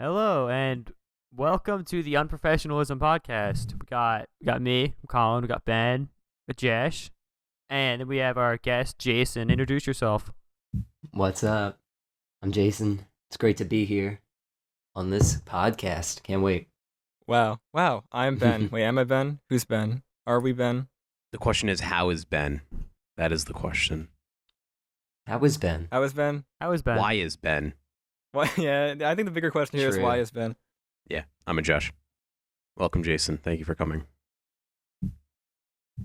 Hello and welcome to the Unprofessionalism podcast. We got me, Colin, we got Ben, we got Jesh, and then we have our guest Jason. Introduce yourself. What's up? I'm Jason. It's great to be here on this podcast. Can't wait. Wow. I'm Ben. Wait, am I Ben? Who's Ben? Are we Ben? The question is, how is Ben? That is the question. How was Ben? How is Ben? How is Ben? Why is Ben? Why? Yeah, I think the bigger question here is True. why is Ben? Yeah, I'm a Josh. Welcome, Jason. Thank you for coming.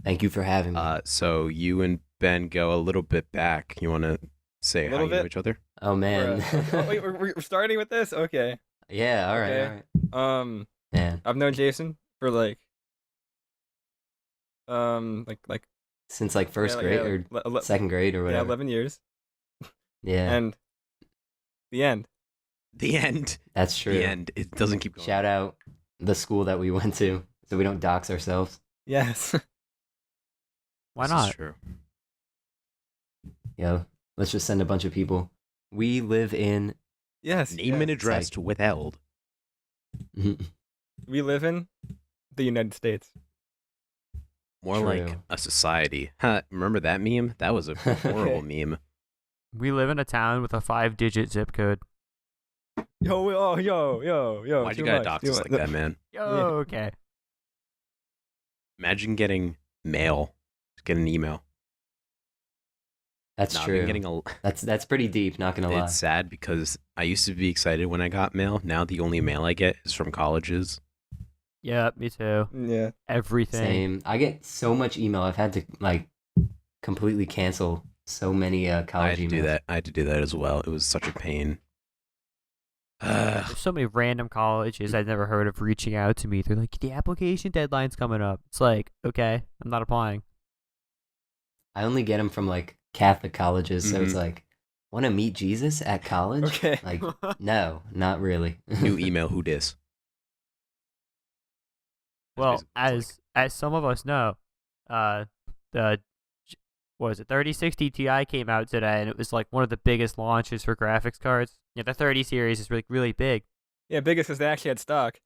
Thank you for having me. So you and Ben go a little bit back. You want to say A how little you know bit? each other? Oh man. Wait, we're starting with this? Okay. Yeah. All right. Okay. All right. Man, I've known Jason for like since like first grade or second grade or yeah, whatever. 11 years. Yeah. And the end. The end. That's true. The end. It doesn't keep going. Shout out the school that we went to, so we don't dox ourselves. Yes. Why This not? is true. Yo, let's just send a bunch of people. We live in. Yes. Name and address withheld. We live in the United States. More True. like a society. Huh, remember that meme? That was a horrible meme. We live in a town with a 5-digit zip code. Yo. Why'd too you gotta much, dox too us much. like that, man? Yo, okay. Imagine getting mail. Just get an email. That's Nah, I've true. been getting That's pretty deep. Not gonna lie. It's sad because I used to be excited when I got mail. Now the only mail I get is from colleges. Yeah, me too. Yeah. Everything. Same. I get so much email. I've had to like completely cancel so many I had college to emails. do that. I had to do that as well. It was such a pain. There's so many random colleges I've never heard of reaching out to me. They're like, the application deadline's coming up. It's like, okay, I'm not applying. I only get them from like Catholic colleges, so it's Mhm. like, want to meet Jesus at college? Okay. Like, no, not really. New email, who dis? Well, basically what it's as some of us know, the what was it, 3060 Ti came out today, and it was like one of the biggest launches for graphics cards. Yeah, the 30 series is really big. Yeah, biggest because they actually had stock.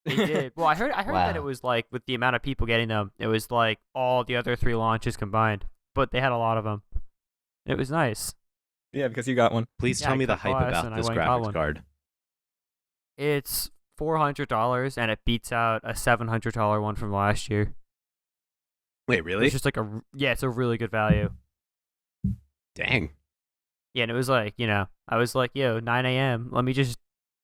They did. Well, I heard that it Wow. was like with the amount of people getting them, it was like all the other 3 launches combined. But they had a lot of them. It was nice. Yeah, because you got one. Please Yeah, tell I me the cut hype glass about and I this went and got graphics one. card. It's $400, and it beats out a $700 one from last year. Wait, really? It's just like it's a really good value. Dang. Yeah, and it was like, I was like, yo, 9 a.m. Let me just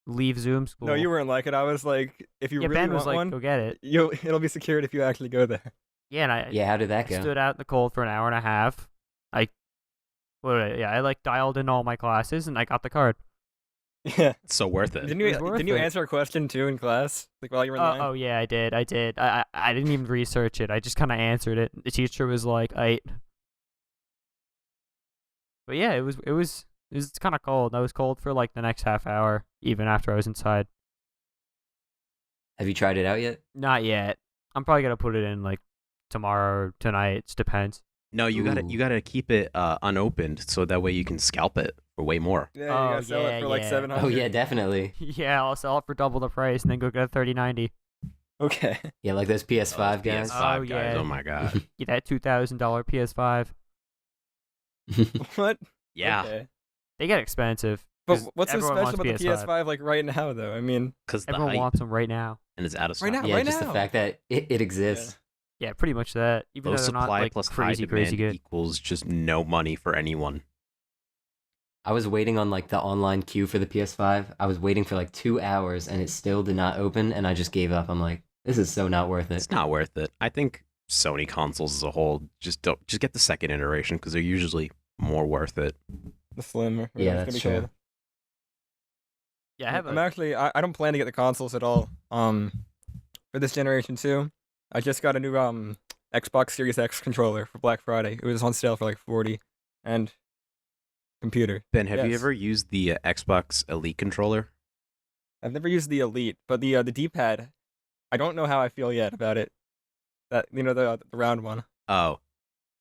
leave Zoom school. No, you weren't like it. I was like, if you Yeah, really Ben was want like, one, go get it. it'll be secured if you actually go there. Yeah, and I Yeah, how did that go? stood out in the cold for an hour and a half. I like dialed in all my classes, and I got the card. Yeah. It's so worth it. Didn't It you was worth didn't you it. answer a question too in class? Like while you were in line? Oh yeah, I did. I didn't even research it. I just kind of answered it. The teacher was like, But yeah, it was kind of cold. I was cold for like the next half hour, even after I was inside. Have you tried it out yet? Not yet. I'm probably gonna put it in like tomorrow or tonight. It depends. No, you Ooh. gotta keep it unopened so that way you can scalp it for way more. Yeah, you Oh, gotta sell it for like yeah. 700. Oh yeah, definitely. Yeah, I'll sell it for double the price and then go get a 3090. Okay. Yeah, like those PS5 guys. PS5 Oh, guys. yeah. Oh my god. Get that $2,000 PS5. What? Yeah, Okay. They get expensive. But 'cause what's so everyone special wants about the PS5 like right now though? I mean, because the Everyone hype wants them right now. and it's out of stock. Right now. Yeah, just the now. fact that it exists. Yeah, pretty much that. Even Low though they're not supply like plus high crazy demand good. equals just no money for anyone. I was waiting on like the online queue for the PS5. I was waiting for like 2 hours and it still did not open, and I just gave up. I'm like, this is so not worth It's it. not worth it. I think Sony consoles as a whole just get the second iteration because they're usually more worth it. the Slim. Or Yeah, whatever it's that's gonna be true. called. Yeah, I have I'm actually I don't plan to get the consoles at all. For this generation too. I just got a new Xbox Series X controller for Black Friday. It was on sale for like 40, and computer. Ben, have you Yes. ever used the Xbox Elite controller? I've never used the Elite, but the D-pad, I don't know how I feel yet about it. That the round one, Oh,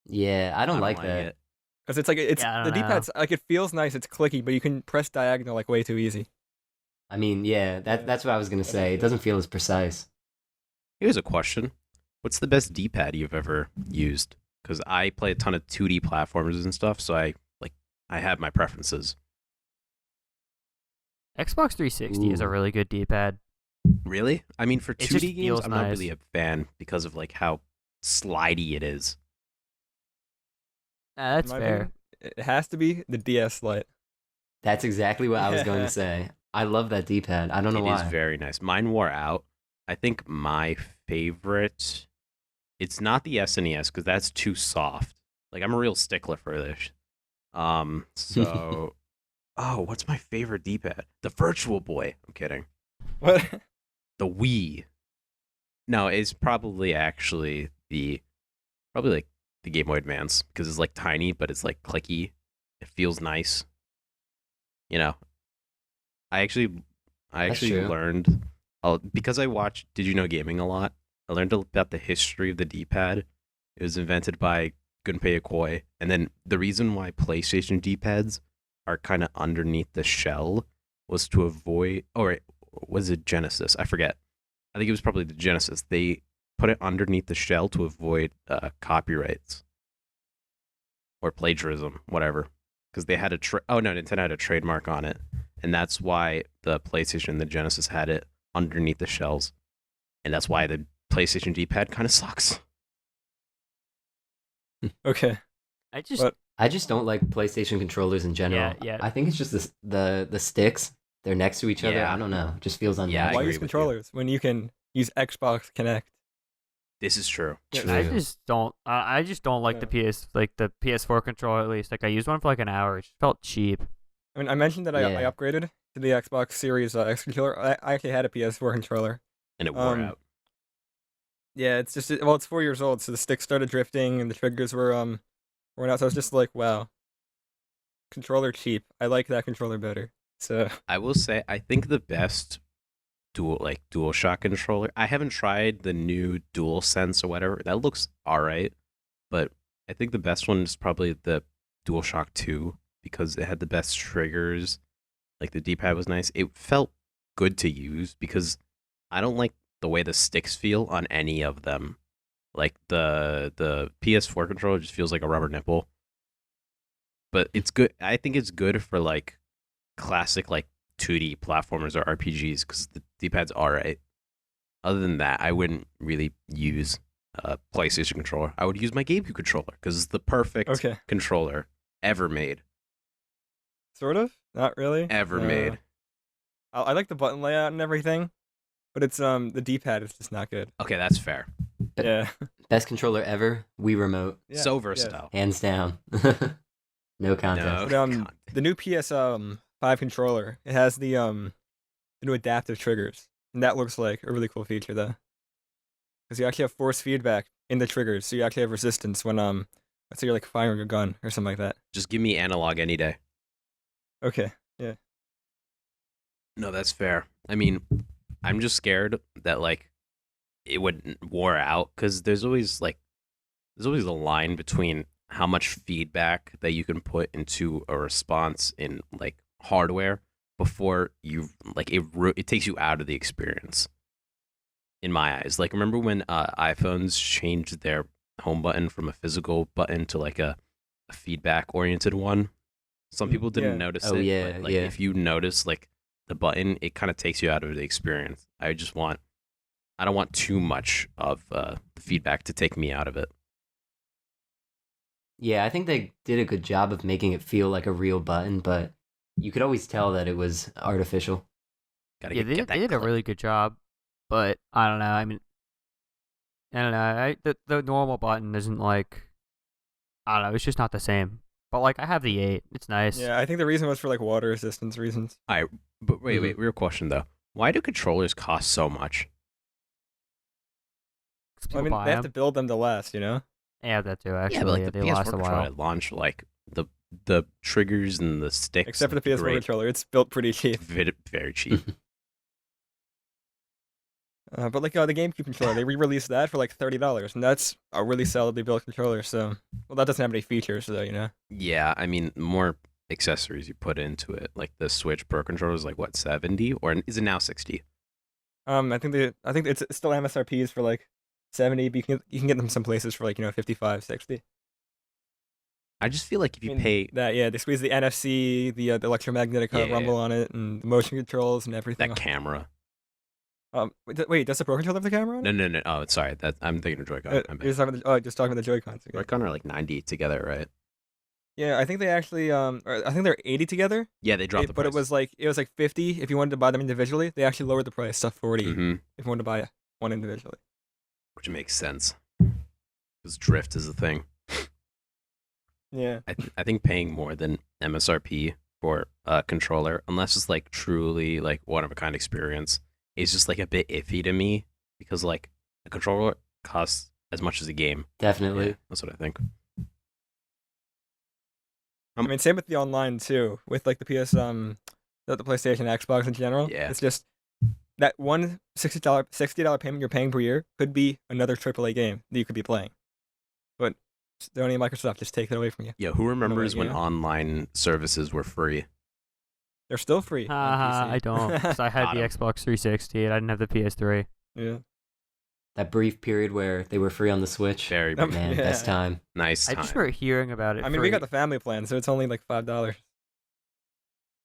Yeah, I don't like that. it. because it's like Yeah, I the don't know. D-pad's like it feels nice. It's clicky, but you can press diagonal like way too easy. I mean, yeah, that's what I was gonna That say. is It it. doesn't feel as precise. Here's a question: what's the best D-pad you've ever used? Because I play a ton of 2D platformers and stuff, so I have my preferences. Xbox 360 is a Ooh. really good D-pad. Really? I mean, for It 2D just games, feels I'm not nice. really a fan because of like how slidey it is. That's In my fair. opinion, it has to be the DS Lite. That's exactly what I was going to Yeah. say. I love that D-pad. I don't know It is why. very nice. Mine wore out. I think my favorite, it's not the SNES because that's too soft. Like I'm a real stickler for this. So oh, what's my favorite D-pad? The Virtual Boy. I'm kidding. What? The Wii. No, it's probably actually probably like the Game Boy Advance because it's like tiny but it's like clicky. It feels nice. You know, I actually I That's actually true. learned because I watched Did You Know Gaming a lot. I learned about the history of the D-pad. It was invented by Gunpei Yokoi, and then the reason why PlayStation D-pads are kind of underneath the shell was to avoid. Or was it Genesis? I forget. I think it was probably the Genesis. They put it underneath the shell to avoid copyrights or plagiarism, whatever, because they had a oh no, Nintendo had a trademark on it, and that's why the PlayStation and the Genesis had it underneath the shells, and that's why the PlayStation D-pad kind of sucks. Okay. I just But I just don't like PlayStation controllers in general. yeah. I think it's just the sticks. They're next to each other. Yeah. I don't know. It just feels Yeah, I unnatural. why agree use with you. controllers when you can use Xbox Connect? This is true. Yeah, I True. just don't. I just don't like the Yeah. the PS4 controller. At least, like I used one for like an hour. It just felt cheap. I mean, I mentioned that I Yeah. upgraded to the Xbox Series X controller. I actually had a PS4 controller. And it wore Um, out. Yeah, it's just well, it's 4 years old, so the sticks started drifting and the triggers were worn out. So I was just like, wow, controller cheap. I like that controller better. So I will say, I think the best DualShock controller. I haven't tried the new DualSense or whatever. That looks alright, but I think the best one is probably the DualShock 2 because it had the best triggers. Like the D-pad was nice. It felt good to use because I don't like the way the sticks feel on any of them. Like the PS4 controller just feels like a rubber nipple. But it's good. I think it's good for like classic like 2D platformers or RPGs because the D-pad's alright. Other than that, I wouldn't really use a PlayStation controller. I would use my GameCube controller because it's the perfect okay, controller ever made. sort of, not really. Ever made. I like the button layout and everything, but it's the D-pad is just not good. Okay, that's fair. But- Yeah. Best controller ever. Wii remote, Yeah, So yes. versatile. hands down. No contest. No. But God. the new PS5 controller, it has the new adaptive triggers, and that looks like a really cool feature though, because you actually have force feedback in the triggers, so you actually have resistance when let's say you're like firing a gun or something like that. Just give me analog any day. Okay. Yeah. No, that's fair. I mean, I'm just scared that like it would wore out because there's always a line between how much feedback that you can put into a response in like hardware before you like it takes you out of the experience. In my eyes, like remember when iPhones changed their home button from a physical button to like a feedback oriented one? Some people didn't Yeah. notice Oh, it. yeah, But, like yeah. if you notice like the button, it kind of takes you out of the experience. I don't want too much of the feedback to take me out of it. Yeah, I think they did a good job of making it feel like a real button, but you could always tell that it was artificial. Gotta Yeah, get that they did a click. really good job, but I don't know. I mean, I don't know. The normal button isn't like I don't know. It's just not the same. But like I have the 8. It's nice. Yeah, I think the reason was for like water resistance reasons. But wait, real question though. Why do controllers cost so much? 'Cause Well, I people mean, buy they have them. to build them to last, you know. Yeah, that too. Actually, Yeah, but like the they PS4 last a controller while. at launch, like the triggers and the sticks. Except for the PS4 great. controller, it's built pretty cheap. Very cheap. But like the GameCube controller, they re-released that for like $30, and that's a really solidly built controller. So, well, that doesn't have any features though, you know. Yeah, I mean more accessories you put into it. Like the Switch Pro controller is like what, 70, or is it now 60? I think it's still MSRPs for like 70, but you can get them some places for like 55, 60. I just feel like if I you mean, pay they squeeze the NFC, the electromagnetic Yeah, yeah, rumble on it, and the motion controls and everything. that camera. Wait, does the Pro controller have the camera on it? No. Oh, sorry. That I'm thinking of Joy-Con. My bad. Just talking about the Joy-Cons again. Joy-Con are like 90 together, right? Yeah, I think they actually I think they're 80 together. Yeah, they dropped the price. But it was like 50 if you wanted to buy them individually. They actually lowered the price to 40 Mm-hmm. if you wanted to buy one individually. Which makes sense. Because drift is a thing. Yeah. I think paying more than MSRP for a controller, unless it's like truly like one of a kind experience, is just like a bit iffy to me, because like a controller costs as much as a game. Definitely. Yeah, that's what I think. I mean, same with the online too, with like the PlayStation, Xbox in general. Yeah. It's just that one $60 payment you're paying per year could be another AAA game that you could be playing. But Sony and Microsoft just take that away from you. Yeah, who remembers when yeah. online services were free? They're still free. on PC. I don't, because I had Got the 'em. Xbox 360 and I didn't have the PS3. Yeah. That brief period where they were free on the Switch. Very Man, Yeah. best time. nice I time. just remember hearing about it. I mean, we got the family plan, so it's only like $5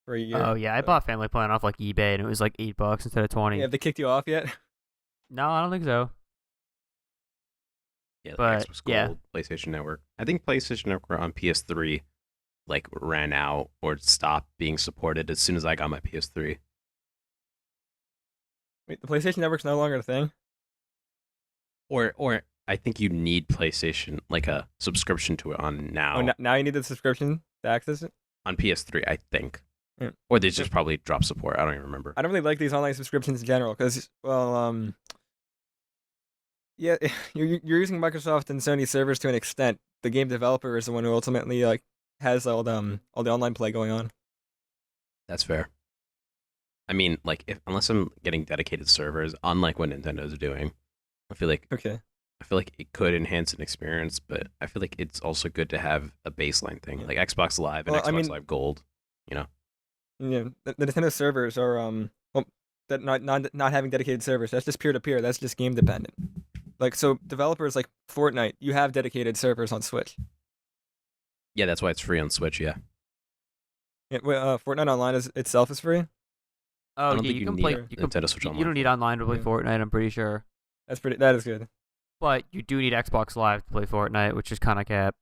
for a year. Oh yeah, I so- bought Family Plan off like eBay and it was like $8 instead of 20. Yeah, have they kicked you off yet? No, I don't think so. Yeah, the But, Xbox yeah. Gold, PlayStation Network. I think PlayStation Network on PS3 like ran out or stopped being supported as soon as I got my PS3. Wait, the PlayStation Network's no longer a thing? Or I think you need PlayStation, like a subscription to it on now. Oh, now you need the subscription to access it? On PS3, I think. Yeah. Or they just probably dropped support. I don't even remember. I don't really like these online subscriptions in general because, well, yeah, you're using Microsoft and Sony servers to an extent. The game developer is the one who ultimately like has all the online play going on. That's fair. I mean, like, unless I'm getting dedicated servers, unlike what Nintendo's doing, I feel like Okay. it could enhance an experience, but I feel like it's also good to have a baseline thing, Yeah. like Xbox Live and Well, Xbox I mean- Live Gold. Yeah, the Nintendo servers are well, that not having dedicated servers. That's just peer to peer. That's just game dependent. Like so, developers like Fortnite, you have dedicated servers on Switch. Yeah, that's why it's free on Switch. Yeah, Yeah, Fortnite Online itself is free. Oh I don't yeah, think you you can need play. a You, can, Nintendo Switch you Online don't need for it. online to play Yeah. Fortnite. I'm pretty sure, That is good. but you do need Xbox Live to play Fortnite, which is kind of cap.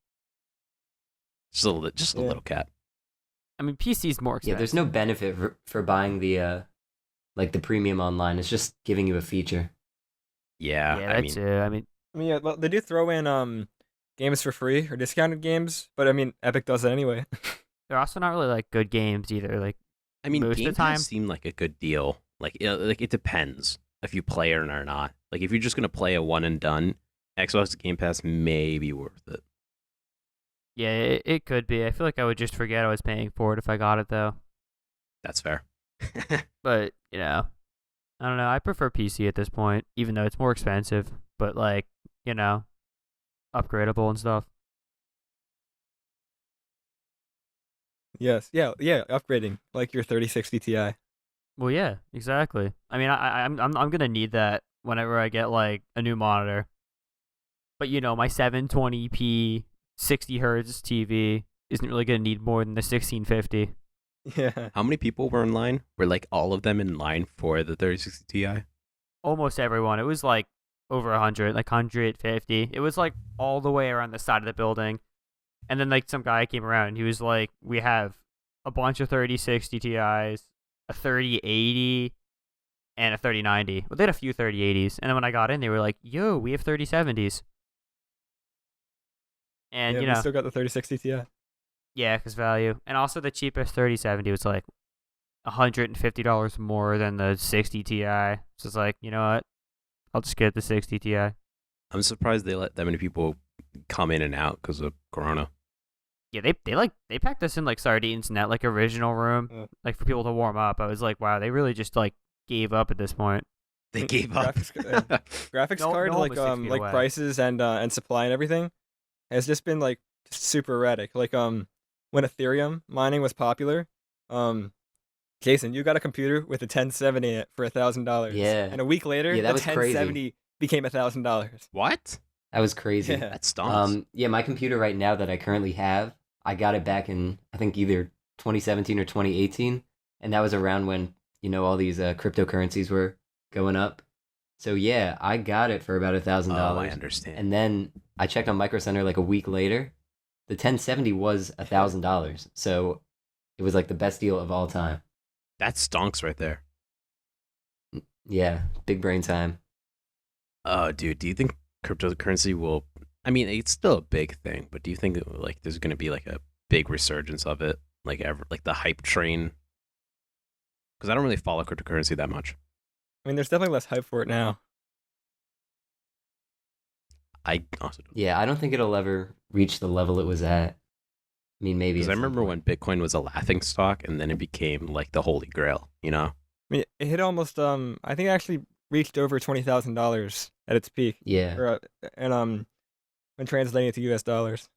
just a Yeah. little cat. I mean, PC's more expensive. Yeah, there's no benefit for buying the like the premium online. It's just giving you a feature. Yeah, Yeah, I that's mean, it. I mean, Yeah, well, they do throw in games for free or discounted games, but I mean, Epic does it anyway. they're also not really like good games either. Like, most of Game the time- Pass seemed like a good deal. Like it depends if you play it or not. Like if you're just gonna play a one and done, Xbox Game Pass may be worth it. yeah, it could be. I feel like I would just forget I was paying for it if I got it though. That's fair. But I don't know. I prefer PC at this point, even though it's more expensive. But like, upgradable and stuff. Yes, yeah, upgrading like your 3060 Ti. Well, yeah, exactly. I mean, I'm gonna need that whenever I get like a new monitor. But my 720p 60 hertz TV isn't really gonna need more than the 1650. Yeah, How many people were in line? Were like all of them in line for the 3060 Ti? Almost everyone. It was like over 100, like 150. It was like all the way around the side of the building. And then like some guy came around and he was like, "We have a bunch of 3060 Ti's, a 3080, and a 3090." Well, they had a few 3080s, and then when I got in, they were like, "Yo, we have 3070s." And yeah, we still got the 3060 Ti. yeah, because value, and also the cheapest 3070 was like $150 more than the 60 Ti. So it's like, you know what? I'll just get the 60 Ti. I'm surprised they let that many people come in and out because of Corona. Yeah, they packed us in like sardines in that like original room, Yeah. like for people to warm up. I was like, wow, they really just like gave up at this point. They gave up. Graphics No- card no one was 6 feet like away. prices and supply and everything has just been like super erratic. Like when Ethereum mining was popular. Jason, you got a computer with a 1070 in it for $1,000. Yeah. And a week later, Yeah, that the was crazy. 1070 became $1,000. What? That was crazy. Yeah. That stonks. Yeah, my computer right now that I currently have, I got it back in I think either 2017 or 2018, and that was around when all these cryptocurrencies were going up. So yeah, I got it for about $1,000. Oh, I understand. And then I checked on Micro Center like a week later. The 1070 was $1,000. So it was like the best deal of all time. That stonks right there. Yeah, big brain time. Oh, dude, do you think cryptocurrency will? I mean, it's still a big thing, but do you think like there's going to be like a big resurgence of it, like ever, like the hype train? Because I don't really follow cryptocurrency that much. I mean, there's definitely less hype for it now. I also don't. Yeah, I don't think it'll ever reach the level it was at. I mean, maybe. Because I at some remember point. when Bitcoin was a laughing stock, and then it became like the holy grail. You know? I mean, it hit almost, I think it actually reached over $20,000 at its peak. Yeah. Or, and when translating it to US dollars.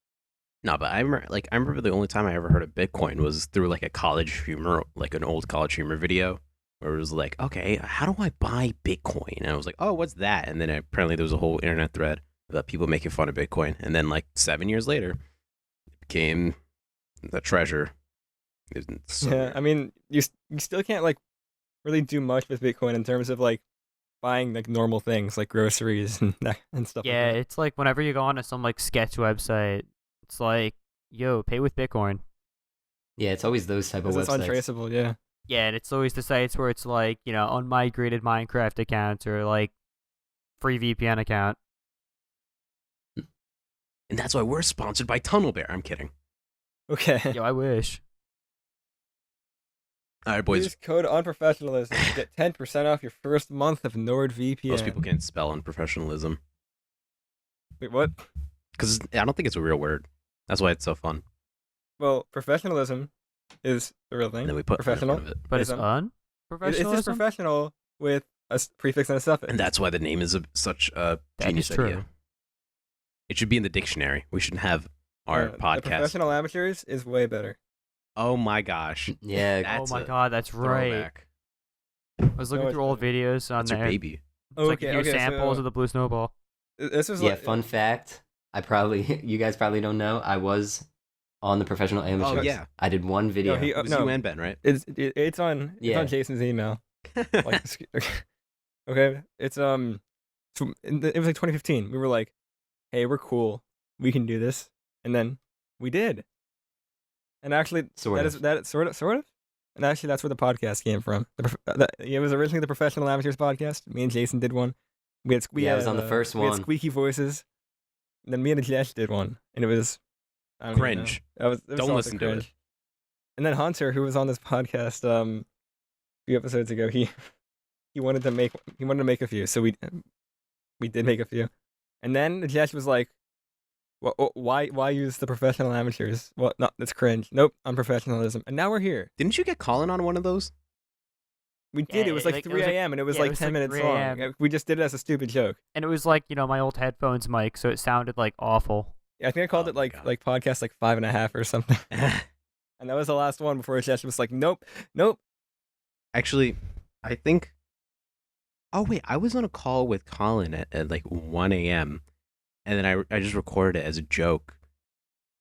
No, but I remember the only time I ever heard of Bitcoin was through like a college humor, like an old college humor video, where it was like, okay, how do I buy Bitcoin? And I was like, oh, what's that? And then apparently there was a whole internet thread about people making fun of Bitcoin. And then like 7 years later, it became the treasure. So Yeah, weird. I mean, you still can't like really do much with Bitcoin in terms of like buying like normal things like groceries and stuff. Yeah, like that. it's like whenever you go on to some like sketch website, it's like, yo, pay with Bitcoin. Yeah, it's always those type of 'Cause it's websites. untraceable. Yeah. Yeah, and it's always the sites where it's like, unmigrated Minecraft accounts or like free VPN account. And that's why we're sponsored by Tunnel Bear. I'm kidding. Okay. Yo, I wish. All right, boys. Use code UnProfessionalism to get 10% off your first month of NordVPN. Most people can't spell unprofessionalism Wait, what? because I don't think it's a real word. That's why it's so fun. Well, professionalism is the real And thing. then we put un in professional. front of it. But it's Ism. It's just unprofessionalism? professional with a prefix and a suffix. And that's why the name is such a That genius is true. idea. It should be in the dictionary. We should have our The podcast. professional amateurs is way better. Oh my gosh. Yeah. That's oh my a god, that's right. throwback. I was looking No, through old videos on That's your there. baby. It's like Okay, a few okay, samples so of the Blue Snowball. this was Yeah, like fun fact. You guys probably don't know. I was on the professional amateur. Oh yeah. I did one video. he- It was no. you and Ben, right? it's on Yeah. Jason's email. Like, okay, it's it was like 2015. We were like, hey, we're cool, we can do this, and then we did. And actually, Sort of. that is sort of. And actually, that's where the podcast came from. It was originally the Professional Amateurs podcast. Me and Jason did one. We had Yeah, I was on the first We had one. squeaky voices. And then me and Jesh did one, and it was I don't even know. Cringe. It was Don't also listen to it. cringe. And then Hunter, who was on this podcast a few episodes ago, he wanted to make a few, so we did make a few. And then Jesh was like, why use the professional amateurs? Well, no, that's cringe. Nope, unprofessionalism. And now we're here. Didn't you get Colin on one of those? We did. Yeah, It was like like, it 3 was like- a.m. and it was yeah, it like was 10 like minutes 3 long. a.m.. We just did it as a stupid joke. And it was like, my old headphones mic, so it sounded like awful. Yeah, I think I called Oh it my like God. podcast like 5.5 or something. And that was the last one before Jesh was like, nope. Actually, I think. Oh wait, I was on a call with Colin at like 1 a.m. and then I just recorded it as a joke,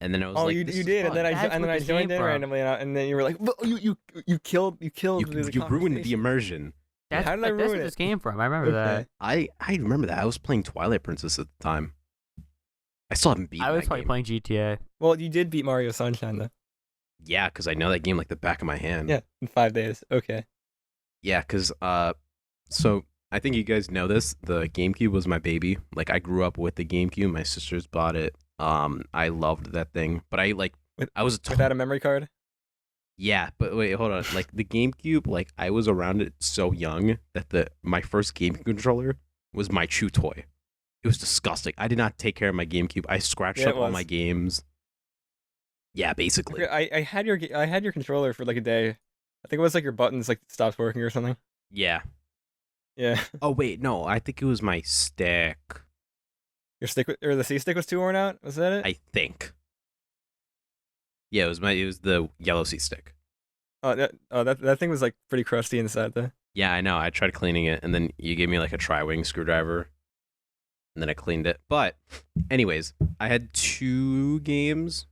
and then I was Oh, like, you this you is did, fun. and then That's I where this joined came in from. randomly, and then you were like, "Well, you killed the you ruined the conversation." immersion. That's, How did I that's ruin where it? this came from. I remember that. Okay. I remember that. I was playing Twilight Princess at the time. I still haven't beaten I was that probably game. playing GTA. Well, you did beat Mario Sunshine though. Yeah, because I know that game like the back of my hand. Yeah, in 5 days. Okay. Yeah, because so I think you guys know this. The GameCube was my baby. Like I grew up with the GameCube. My sisters bought it. I loved that thing. But I like With- I was Without a memory card. yeah, but wait, hold on. Like the GameCube, like I was around it so young that my first GameCube controller was my chew toy. It was disgusting. I did not take care of my GameCube. I scratched Yeah, it up all was. my games. Yeah, basically. Okay, I had your controller for like a day. I think it was like your buttons like stopped working or something. Yeah. Yeah. Oh wait, no, I think it was my stick. Your stick or the C stick was too worn out. Was that it? I think. Yeah, it was the yellow C stick. That thing was like pretty crusty inside though. Yeah, I know. I tried cleaning it, and then you gave me like a tri-wing screwdriver, and then I cleaned it. But, anyways, I had 2 games.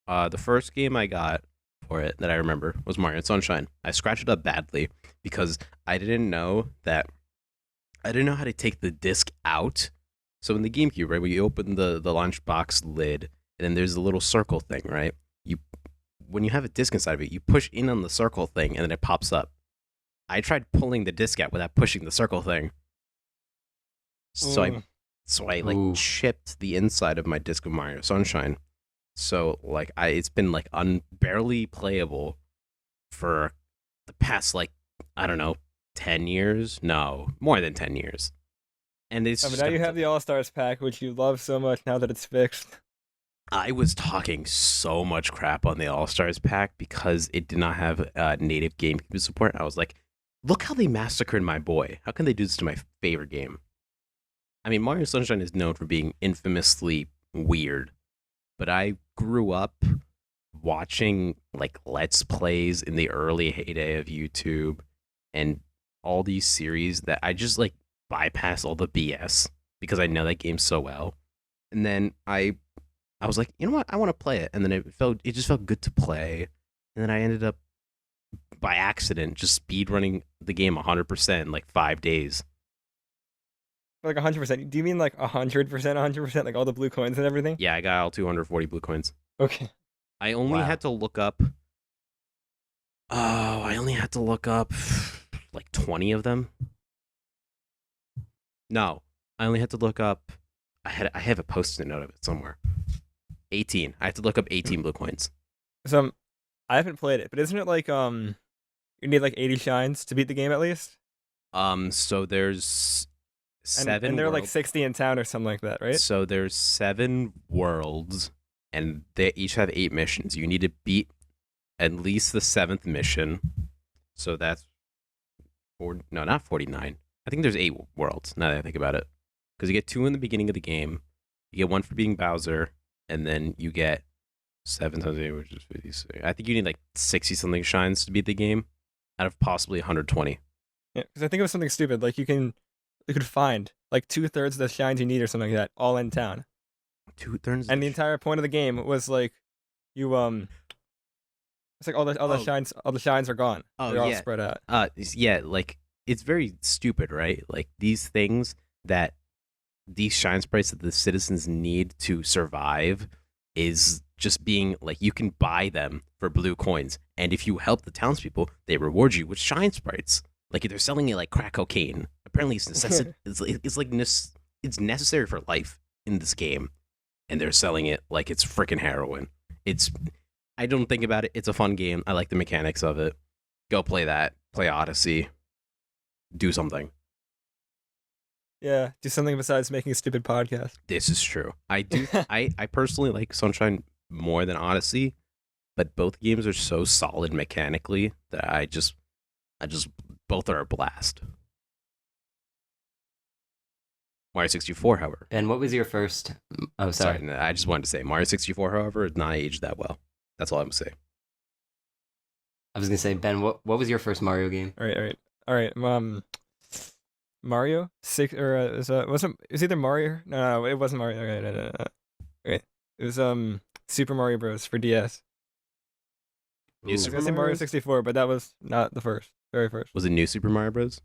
The first game I got for it that I remember was Mario Sunshine. I scratched it up badly because I didn't know how to take the disc out. So in the GameCube, right, when you open the lunchbox lid, and then there's a little circle thing, right? When you have a disc inside of it, you push in on the circle thing, and then it pops up. I tried pulling the disc out without pushing the circle thing. So I like Ooh. chipped the inside of my disc of Mario Sunshine. So like it's been like barely playable for the past like, I don't know, 10 years? No, more than 10 years. And it's But now you have the All-Stars pack, which you love so much now that it's fixed. I was talking so much crap on the All-Stars pack because it did not have native GameCube support. I was like, look how they massacred my boy. How can they do this to my favorite game? I mean, Mario Sunshine is known for being infamously weird, but I grew up watching like Let's Plays in the early heyday of YouTube and all these series that I just like bypass all the BS because I know that game so well. And then I was like, you know what? I want to play it. And then it just felt good to play. And then I ended up by accident just speed running the game 100% in like 5 days. Like 100%. Do you mean like 100%, 100%, like all the blue coins and everything? Yeah, I got all 240 blue coins. Okay. I only Wow. had to look up. Oh, I only had to look up like 20 of them. No, I only had to look up. I have a post-it note of it somewhere. 18. I had to look up 18 blue coins. So I haven't played it, but isn't it like you need like 80 shines to beat the game at least? So there's And, 7 and there are like worlds. 60 in town or something like that, right? So there's 7 worlds, and they each have 8 missions. You need to beat at least the 7th mission. So that's no, not 49. I think there's 8 worlds. Now that I think about it, because you get 2 in the beginning of the game, you get 1 for being Bowser, and then you get 7 times 8, which is 56. I think you need like 60 something shines to beat the game, out of possibly 120. Yeah, because I think it was something stupid. Like you could find like 2/3 of the shines you need or something like that all in town. 2/3. And the entire point of the game was like you it's like all the Oh. shines are gone. Oh, They're all yeah. spread out. Yeah, like it's very stupid, right? Like these things that these shine sprites that the citizens need to survive is just being like, you can buy them for blue coins, and if you help the townspeople, they reward you with shine sprites. Like they're selling it like crack cocaine. Apparently, it's it's necessary for life in this game, and they're selling it like it's freaking heroin. I don't think about it. It's a fun game. I like the mechanics of it. Go play that. Play Odyssey. Do something. Yeah, do something besides making a stupid podcast. This is true. I do. I personally like Sunshine more than Odyssey, but both games are so solid mechanically that I just both are a blast. Mario 64, however. Ben, what was your first? Oh, sorry. Sorry, no, I just wanted to say Mario 64, however, is not aged that well. That's all I'm gonna say. I was gonna say, Ben, what was your first Mario game? All right. Mario 6 or it was either Mario? No, it wasn't Mario. Okay. It was Super Mario Bros. For DS. New Ooh. I was Super gonna say Mario Mario Bros? 64, but that was not the very first. Was it New Super Mario Bros?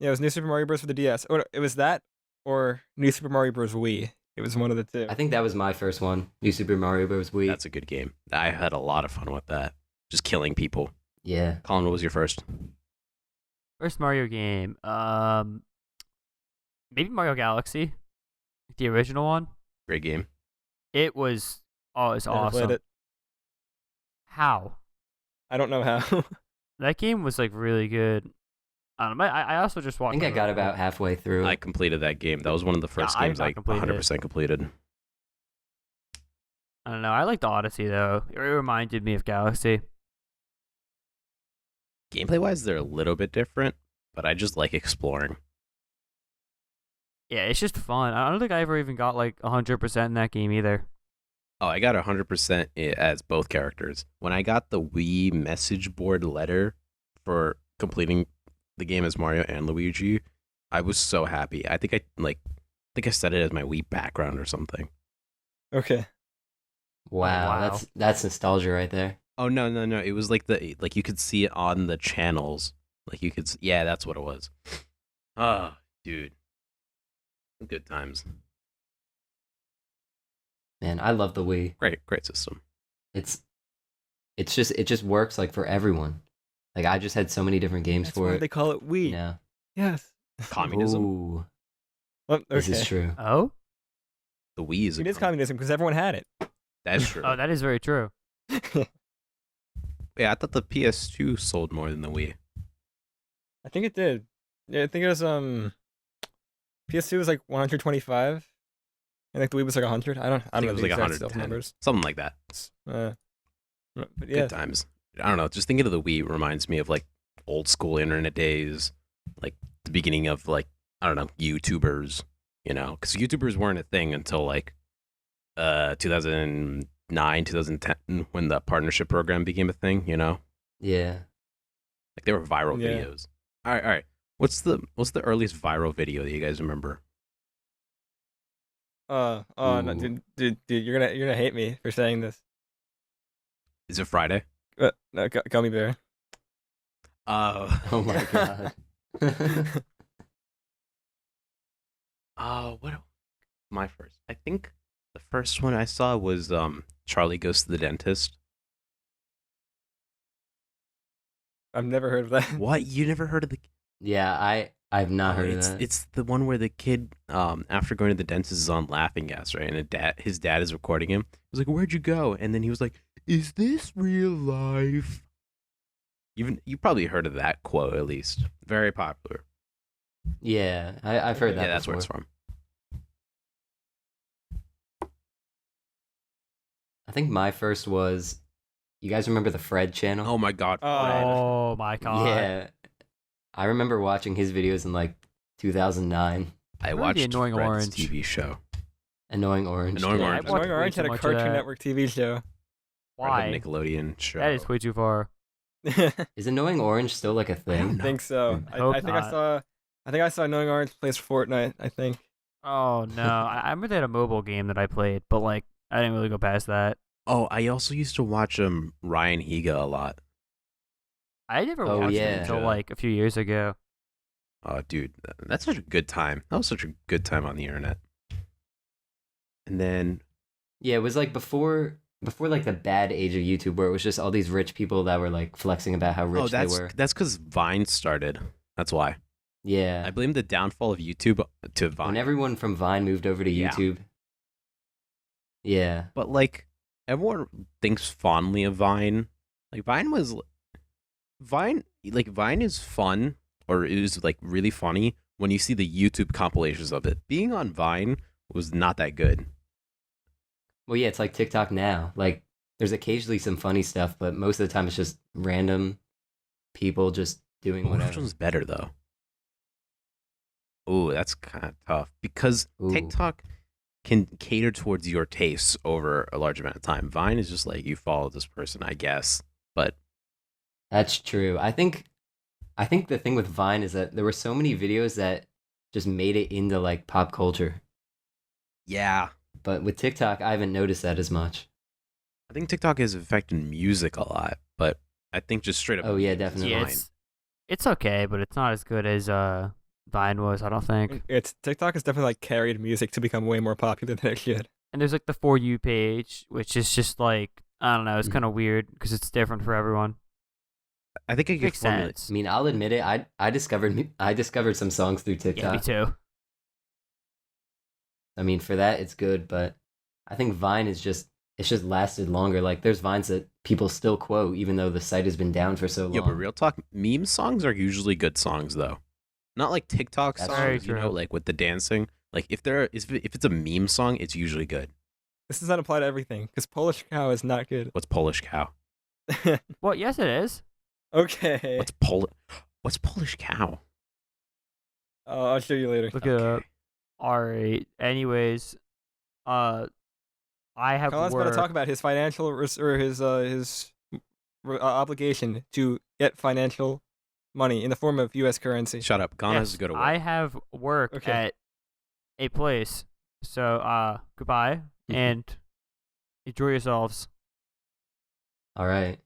Yeah, it was New Super Mario Bros. For the DS. Or it was that or New Super Mario Bros. Wii. It was one of the two. I think that was my first one. New Super Mario Bros. Wii. That's a good game. I had a lot of fun with that. Just killing people. Yeah. Colin, what was your first? First Mario game. Maybe Mario Galaxy, the original one. Great game. It was it's Never awesome. played it. How? I don't know how. That game was like really good. I don't know. I also just I watched. think I got about halfway through. I completed that game. That was one of the first I've games not I completed it. 100% completed. I don't know. I liked Odyssey though. It reminded me of Galaxy. Gameplay wise, they're a little bit different, but I just like exploring. Yeah, it's just fun. I don't think I ever even got like 100% in that game either. Oh, I got 100% as both characters. When I got the Wii message board letter for completing the game as Mario and Luigi, I was so happy. I think I set it as my Wii background or something. Okay. Wow, wow. that's nostalgia right there. Oh no, no, no. It was like you could see it on the channels. Like you could yeah, that's what it was. Ah, dude. Good times. Man, I love the Wii. Great system. It's it just works like for everyone. Like I just had so many different games That's for why it. they call it Wii. Yeah. Yes. Communism. Ooh, Oh, okay. this is true. Oh? The Wii is It is communism because everyone had it. That's true. Oh, that is very true. Yeah, I thought the PS2 sold more than the Wii. I think it did. Yeah, I think it was PS2 was like 125. I think the Wii was like 100. I don't I think know it was the like exact sales 110, numbers. something like that. But yeah, Good times. I don't know. Just thinking of the Wii reminds me of like old school internet days, like the beginning of like I don't know YouTubers. You know, because YouTubers weren't a thing until like 2009, 2010 when the partnership program became a thing. You know, Yeah. like they were viral Yeah. videos. All right, all right. What's the earliest viral video that you guys remember? no, Ooh. dude, you're gonna hate me for saying this. Is it Friday? No, Gummy Bear. Oh my god. What my first? I think the first one I saw was Charlie Goes to the Dentist. I've never heard of that. What? You never heard of the Yeah, I've not heard of it's that. it's the one where the kid after going to the dentist is on laughing gas, right? And his dad is recording him. He's like, "Where'd you go?" And then he was like, "Is this real life?" You probably heard of that quote at least. Very popular. Yeah, I've heard that. Yeah, that's where before. it's from. I think my first was. You guys remember the Fred channel? Oh my god. Oh my god. Yeah. I remember watching his videos in like 2009. I remember the watched Annoying Fred's Orange. TV show. Annoying Orange. Annoying yeah. Orange. I watched Annoying way Orange too had a much of Cartoon that. Network TV show. Why? Red Nickelodeon show. That is way too far. Is Annoying Orange still like a I thing? don't I know. think so. Hope I think not. I think I saw Annoying Orange plays Fortnite. I think. Oh no. I remember they had a mobile game that I played, but like I didn't really go past that. Oh, I also used to watch Ryan Higa a lot. I never Oh, watched yeah. it until like a few years ago. Oh, dude, that's such a good time. That was such a good time on the internet. And then, Yeah, it was like before like the bad age of YouTube where it was just all these rich people that were like flexing about how rich they were. that's because Vine started. That's why. I Yeah. blame the downfall of YouTube to Vine. When everyone from Vine moved over to Yeah. YouTube. Yeah. But like, everyone thinks fondly of Vine. Like Vine is fun, or it was like really funny when you see the YouTube compilations of it. Being on Vine was not that good. Well, yeah, it's like TikTok now. Like there's occasionally some funny stuff, but most of the time it's just random people just doing Which whatever. one's better though? Ooh, that's kind of tough because Ooh. TikTok can cater towards your tastes over a large amount of time. Vine is just like you follow this person, I guess. But That's true. I think the thing with Vine is that there were so many videos that just made it into like pop culture. yeah, But with TikTok, I haven't noticed that as much. I think TikTok has affected music a lot. But I think just straight up. Oh, yeah, memes is definitely. Yeah, fine. it's okay, but it's not as good as Vine was, I don't think. It's TikTok has definitely like carried music to become way more popular than it should. And there's like the For You page, which is just like I don't know, it's Mhm. kind of weird because it's different for everyone. I think I could Makes formulate. sense. I mean, I'll admit it. I discovered some songs through Yeah, TikTok. me too. I mean, for that it's good, but I think Vine is just it's just lasted longer. Like there's Vines that people still quote even though the site has been down for so long. Yeah, but real talk, meme songs are usually good songs though. Not like TikTok That's very songs, you know, true. like with the dancing. Like if it's a meme song, it's usually good. This does not apply to everything because Polish Cow is not good. What's Polish cow? Well, yes, it is. Okay. What's Polish cow? I'll show you later. Look it up. All right. Anyways, I have Colin's about to worked. talk about his financial or his obligation to get financial money in the form of U.S. currency. Shut up. Ghana has Yes, to go to work. I have worked Okay. at a place. So, goodbye and enjoy yourselves. All right.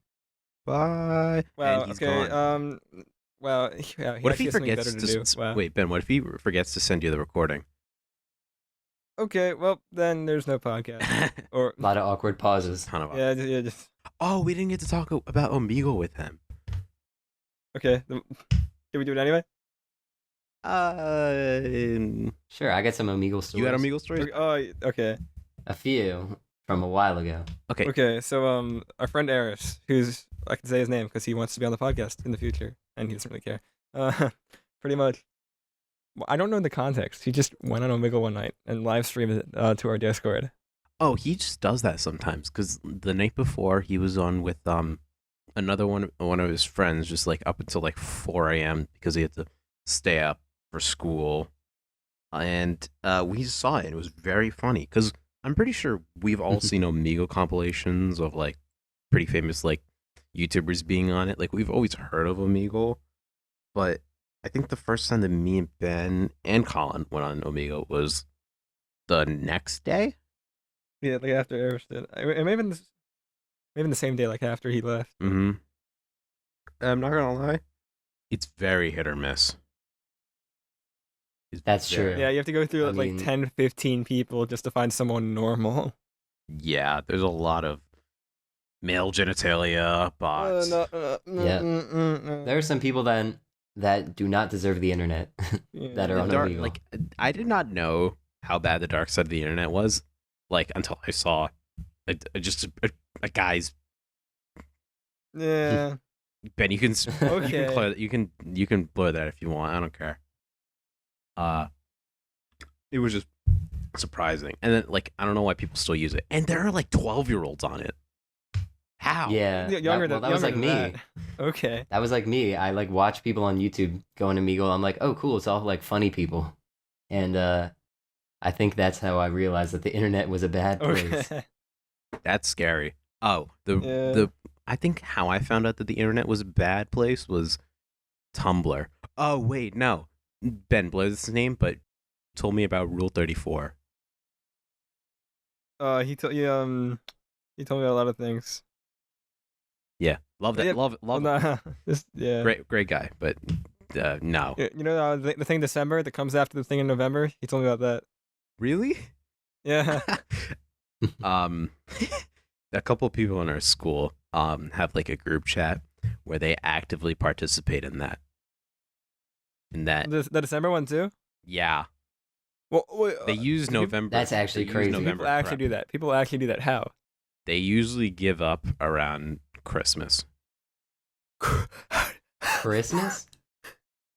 Bye. Well, And he's okay. gone. Well, yeah. What if actually he has something forgets better to? to do? Wow. Wait, Ben. What if he forgets to send you the recording? Okay. Well, then there's no podcast. Or A lot of awkward pauses. Ton of yeah, just Oh, we didn't get to talk about Omegle with him. okay. Can we do it anyway? Sure, I got some Omegle stories. You had Omegle stories? Okay, oh, okay. A few from a while ago. Okay. Okay, so our friend Eris, who's I can say his name because he wants to be on the podcast in the future, and he doesn't really care. Pretty much. Well, I don't know the context. He just went on Omegle one night and live streamed it to our Discord. Oh, he just does that sometimes. Cause the night before he was on with another one of his friends, just like up until like 4 a.m. because he had to stay up for school, and we saw it. And it was very funny because I'm pretty sure we've all seen Omegle compilations of like pretty famous like YouTubers being on it. Like we've always heard of Omegle, but I think the first time that me and Ben and Colin went on Omegle was the next day. Yeah, like after Eris did. It may have been the same day, like after he left. Mm-hmm. I'm not gonna lie, it's very hit or miss. It's That's very- true. Yeah, you have to go through I like mean- 10, 15 people just to find someone normal. Yeah, there's a lot of male genitalia bots. There are some people that do not deserve the internet that are The on dark, Omegle. like I did not know how bad the dark side of the internet was, like until I saw a guy's. Yeah. Ben, you can Okay. you can blur that if you want. I don't care. It was just surprising, and then like I don't know why people still use it, and there are like 12-year-olds on it. How? Yeah, Younger that, well, than that was like younger me. than that. Okay. That was like me. I like watch people on YouTube going to Omegle. I'm like, oh, cool. It's all like funny people, and I think that's how I realized that the internet was a bad place. Okay. That's scary. Oh, Yeah. the I think how I found out that the internet was a bad place was Tumblr. Oh wait, no, Ben blows his name, but told me about Rule 34. He told me a lot of things. Yeah, love that. Yeah, Love it. Love Well, it. nah, yeah. Great guy, but no. You know the thing December that comes after the thing in November? He told me about that. Really? Yeah. A couple of people in our school have like a group chat where they actively participate in that. In that, The December one too? yeah, Well, wait, they use do people- November. That's actually they use crazy. November people actually prep. do that. People actually do that. How? They usually give up around Christmas. Christmas?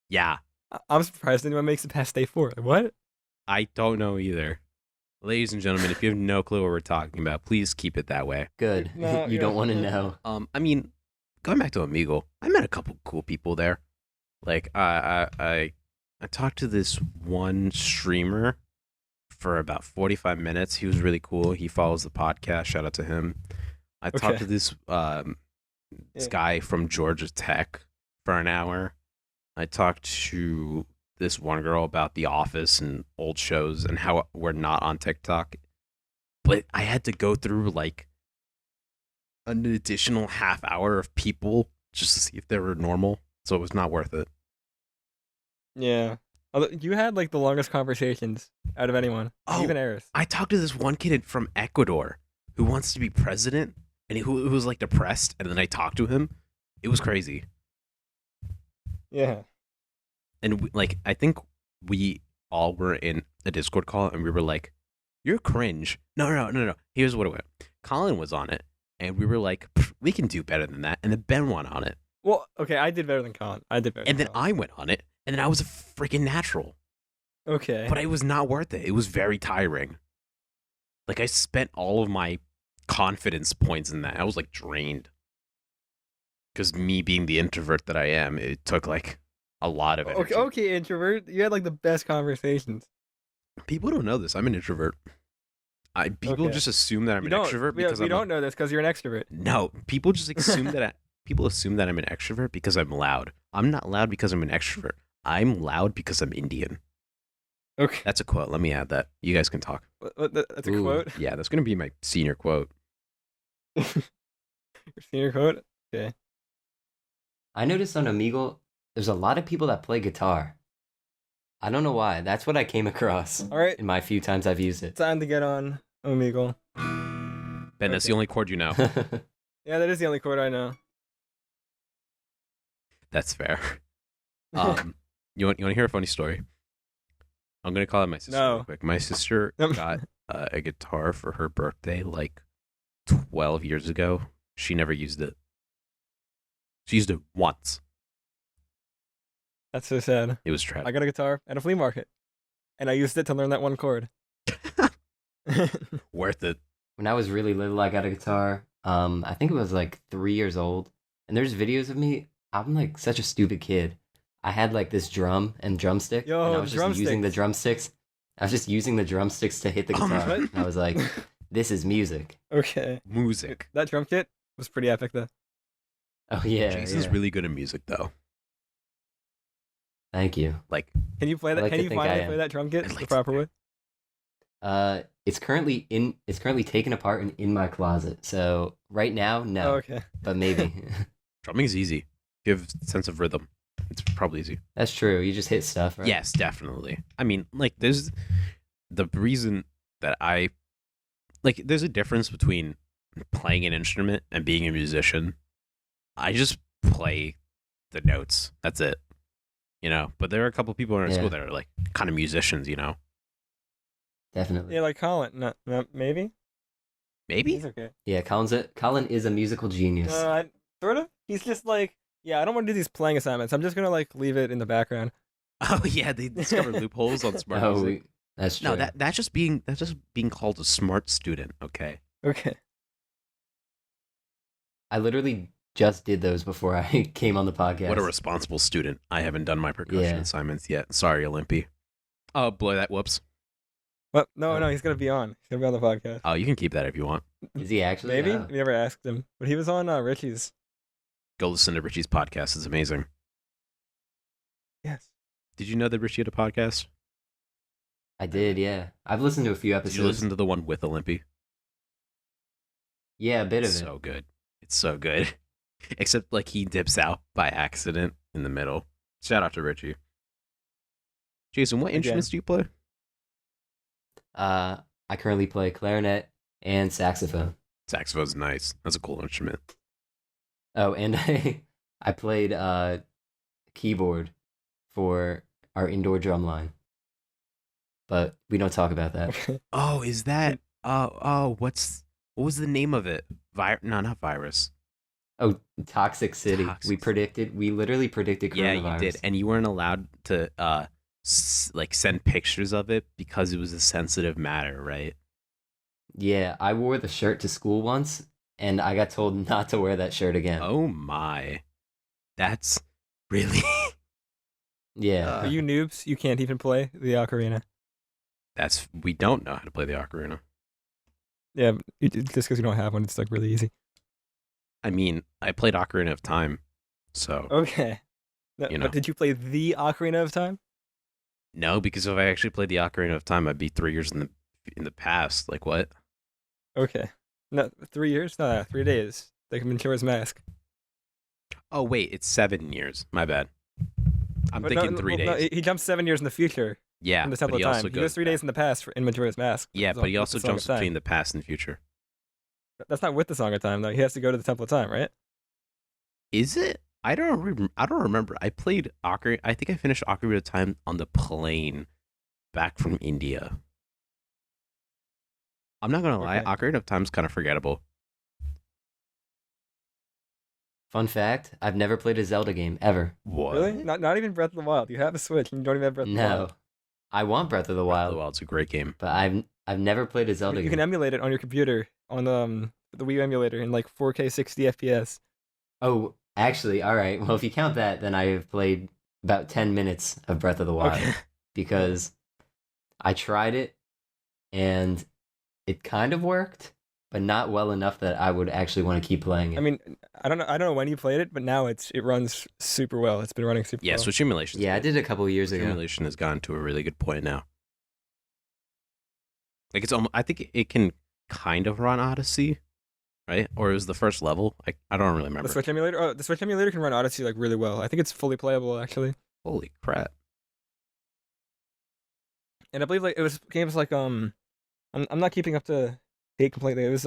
Yeah, I'm surprised anyone makes it past day 4. Like, what? I don't know either. Ladies and gentlemen, if you have no clue what we're talking about, please keep it that way. Good. No, You yeah. don't want to know. I mean, going back to Omegle, I met a couple cool people there. Like, I talked to this one streamer for about 45 minutes. He was really cool. He follows the podcast. Shout out to him. I talked Okay. to this Yeah. guy from Georgia Tech for an hour. I talked to this one girl about The Office and old shows and how we're not on TikTok. But I had to go through like an additional half hour of people just to see if they were normal. So it was not worth it. Yeah. Although you had like the longest conversations out of anyone. Oh, Even Eris. I talked to this one kid from Ecuador who wants to be president and who was like depressed. And then I talked to him. It was crazy. Yeah. And like, I think we all were in a Discord call and we were like, you're cringe. No. Here's what it went. Colin was on it and we were like, we can do better than that. And then Ben went on it. Well, okay, I did better than Colin. I did better. And than then Colin. I went on it. And then I was a freaking natural. Okay. But it was not worth it. It was very tiring. Like, I spent all of my confidence points in that. I was like drained. Because me being the introvert that I am, it took like a lot of energy. Okay, introvert. You had like the best conversations. People don't know this. I'm an introvert. People Okay. just assume that I'm You an don't. extrovert we because we I'm don't know this because you're an extrovert. no. People just assume that people assume that I'm an extrovert because I'm loud. I'm not loud because I'm an extrovert. I'm loud because I'm Indian. Okay. That's a quote. Let me add that. You guys can talk. That's a Ooh. quote. Yeah, that's gonna be my senior quote. Your senior quote. Okay. I noticed on Omegle, there's a lot of people that play guitar. I don't know why. That's what I came across All right. in my few times I've used it. Time to get on Omegle. Ben, that's the Okay. only chord you know. Yeah, that is the only quote I know. That's fair. You want to hear a funny story? I'm gonna call it my sister No. real quick. My sister Nope. got a guitar for her birthday like 12 years ago. She never used it. She used it once. That's so sad. It was tragic. I got a guitar at a flea market, and I used it to learn that one chord. Worth it. When I was really little, I got a guitar. I think it was like 3 years old. And there's videos of me. I'm like such a stupid kid. I had like this drum and drumstick. Yo, and I the was just using the drumsticks. drumsticks. I was just using the drumsticks to hit the Oh my guitar. God. And I was like, this is music. Okay. Music. That drum kit was pretty epic, though. Oh, yeah. Jason's yeah. really good at music though. Thank you. Like, Can you play that? like Can to you think I finally am. play that drum kit I'd the like to proper think. way? It's currently taken apart and in my closet. So right now, no. Oh, okay. But maybe. drumming's easy. You have a sense of rhythm. It's probably easy. That's true. You just hit stuff, right? Yes, definitely. I mean, like, there's the reason that there's a difference between playing an instrument and being a musician. I just play the notes. That's it. You know, but there are a couple people in our Yeah. school that are like kind of musicians, you know? Definitely. Yeah, like Colin. No, maybe. Maybe? He's okay. Yeah, Colin is a musical genius. Sort of. He's just like, yeah, I don't want to do these playing assignments. I'm just gonna like leave it in the background. Oh, yeah, they discovered loopholes on smart Oh, music. that's true. No, that's just being called a smart student, okay? Okay. I literally just did those before I came on the podcast. What a responsible student. I haven't done my percussion Yeah. assignments yet. Sorry, Olympy. Oh, blow that. Whoops. Well, no, Oh. he's gonna be on. He's gonna be on the podcast. Oh, you can keep that if you want. Is he actually? Maybe. Oh. We never asked him, but he was on Richie's. Go listen to Richie's podcast. It's amazing. Yes. Did you know that Richie had a podcast? I did, yeah. I've listened to a few Did episodes. you listen to the one with Olympy? Yeah, a bit of It's it. so good. It's so good. Except like he dips out by accident in the middle. Shout out to Richie. Jason, what Again. instruments do you play? I currently play clarinet and saxophone. Saxophone's nice. That's a cool instrument. Oh, and I played keyboard for our indoor drum line. But we don't talk about that. Okay. Oh, is that what was the name of it? No, not virus. Oh, Toxic City. Toxic We literally predicted Yeah, coronavirus. you did. And you weren't allowed to like send pictures of it because it was a sensitive matter, right? Yeah, I wore the shirt to school once, and I got told not to wear that shirt again. Oh my. That's really Yeah. For you noobs, you can't even play the ocarina. we don't know how to play the ocarina. Yeah, just because you don't have one, it's like really easy. I mean, I played Ocarina of Time, so Okay. No, You know. But did you play the Ocarina of Time? no, because if I actually played the Ocarina of Time, I'd be 3 years in the past. Like what? Okay. No, 3 years? No, 3 days. Like Majora's Mask. Oh wait, it's 7 years. My bad. I'm But thinking no, 3 well, days. No, he jumps 7 years in the future Yeah, in the but Temple he of also Time. He goes 3 days in the past in Majora's Mask. with Yeah, the but he song- also with the Song jumps of Time. between the past and future. That's not with the Song of Time, though. He has to go to the Temple of Time, right? Is it? I don't remember. I played Ocarina. I think I finished Ocarina of Time on the plane back from India. I'm not gonna lie, Okay. Ocarina of Time's kind of forgettable. Fun fact, I've never played a Zelda game, ever. What? Really? Not even Breath of the Wild. You have a Switch and you don't even have Breath of the No. Wild. I want Breath of the Breath of Wild, the Wild's a great game. but I've never played a Zelda You can game. emulate it on your computer on the Wii emulator in like 4K 60 FPS. Oh, actually, all right. Well, if you count that, then I have played about 10 minutes of Breath of the Wild Okay. because I tried it and it kind of worked, but not well enough that I would actually want to keep playing it. I mean, I don't know when you played it, but now it runs super well. It's been running super Yeah, well. Switch emulation. Yeah, I did a couple of years ago. Emulation has gotten to a really good point now. Like it's almost, I think it can kind of run Odyssey, right? Or it was the first level. I don't really remember. The Switch emulator. Oh, the Switch emulator can run Odyssey like really well. I think it's fully playable actually. Holy crap! And I believe like it was games like I'm not keeping up to date completely. It was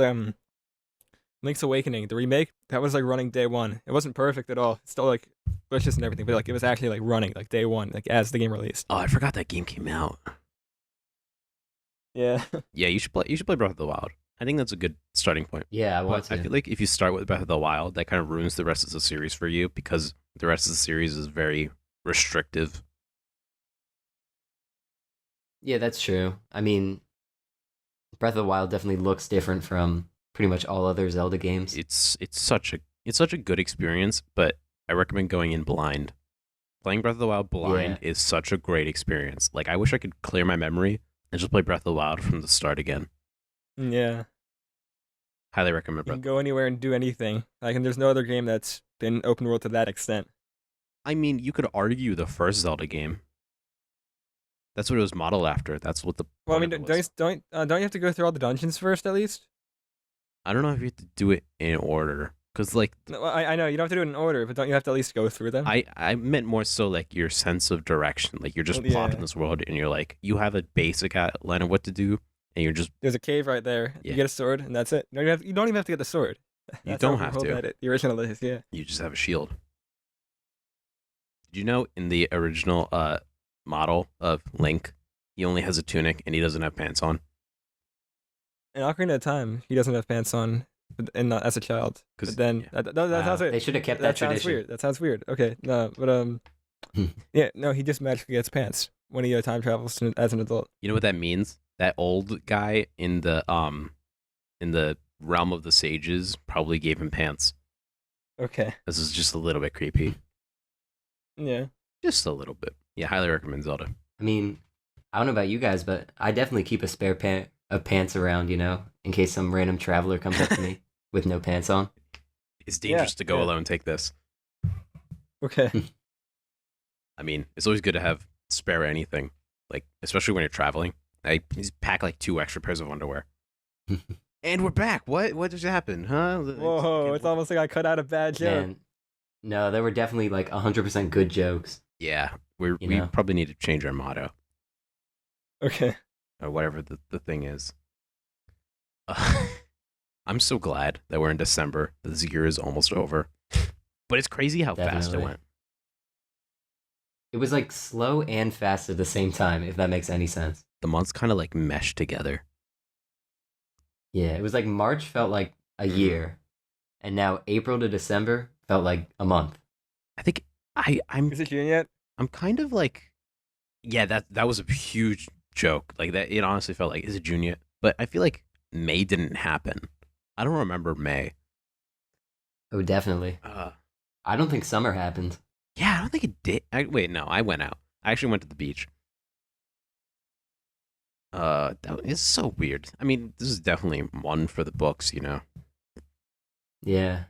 Link's Awakening, the remake, that was like running day one. It wasn't perfect at all. It's still like glitches and everything, but like it was actually like running like day one, like as the game released. Oh, I forgot that game came out. Yeah. Yeah, you should play. You should play Breath of the Wild. I think that's a good starting point. Yeah, I want But I to. feel like if you start with Breath of the Wild, that kind of ruins the rest of the series for you because the rest of the series is very restrictive. Yeah, that's true. I mean, Breath of the Wild definitely looks different from pretty much all other Zelda games. It's such a good experience, but I recommend going in blind. Playing Breath of the Wild blind is such a great experience. Like I wish I could clear my memory and just play Breath of the Wild from the start again. Yeah. Highly recommend You Breath. can go anywhere and do anything. Like, and there's no other game that's been open world to that extent. I mean, you could argue the first Zelda game. That's what it was modeled after. That's what the Well, I point mean, of it was. don't you have to go through all the dungeons first at least? I don't know if you have to do it in order because like No, I know you don't have to do it in order, but don't you have to at least go through them? I meant more so like your sense of direction. Like you're just Well, plopped yeah. in this world and you're like you have a basic outline of what to do and you're just There's a cave right there. Yeah. You get a sword, and that's it. You don't even have to get the sword. You That's don't how have overworld to. The original is, yeah. you just have a shield. Did you know in the original model of Link, he only has a tunic and he doesn't have pants on? In Ocarina of Time, he doesn't have pants on, and not as a child. 'Cause- But then yeah. that Wow, sounds weird. they should have kept That that sounds tradition. weird. That sounds weird. Okay, no, but yeah, no, he just magically gets pants when he time travels as an adult. You know what that means? That old guy in the realm of the sages probably gave him pants. Okay, This is just a little bit creepy. yeah. Just a little bit. Yeah, highly recommend Zelda. I mean, I don't know about you guys, but I definitely keep a spare pair of pants around, in case some random traveler comes up to me with no pants on. It's dangerous to go yeah. alone. Take this. Okay. I mean, it's always good to have spare anything, like especially when you're traveling. I just pack like 2 extra pairs of underwear. And we're back. What just happened? Huh? Whoa, it's almost like I cut out a bad joke. Man, no, there were definitely like 100% good jokes. Yeah, we know? probably need to change our motto Okay. or whatever the thing is. I'm so glad that we're in December. This year is almost over. But it's crazy how fast it Definitely. went. It was like slow and fast at the same time, if that makes any sense. The months kind of like meshed together. Yeah, it was like March felt like a year, and now April to December felt like a month. I think I'm Is it June yet? I'm kind of like, yeah, that was a huge joke. Like that, it honestly felt like, is it June yet? But I feel like May didn't happen. I don't remember May. Oh, definitely. I don't think summer happened. Yeah, I don't think it did. Wait, no, I went out. I actually went to the beach. That is so weird. I mean, this is definitely one for the books, Yeah.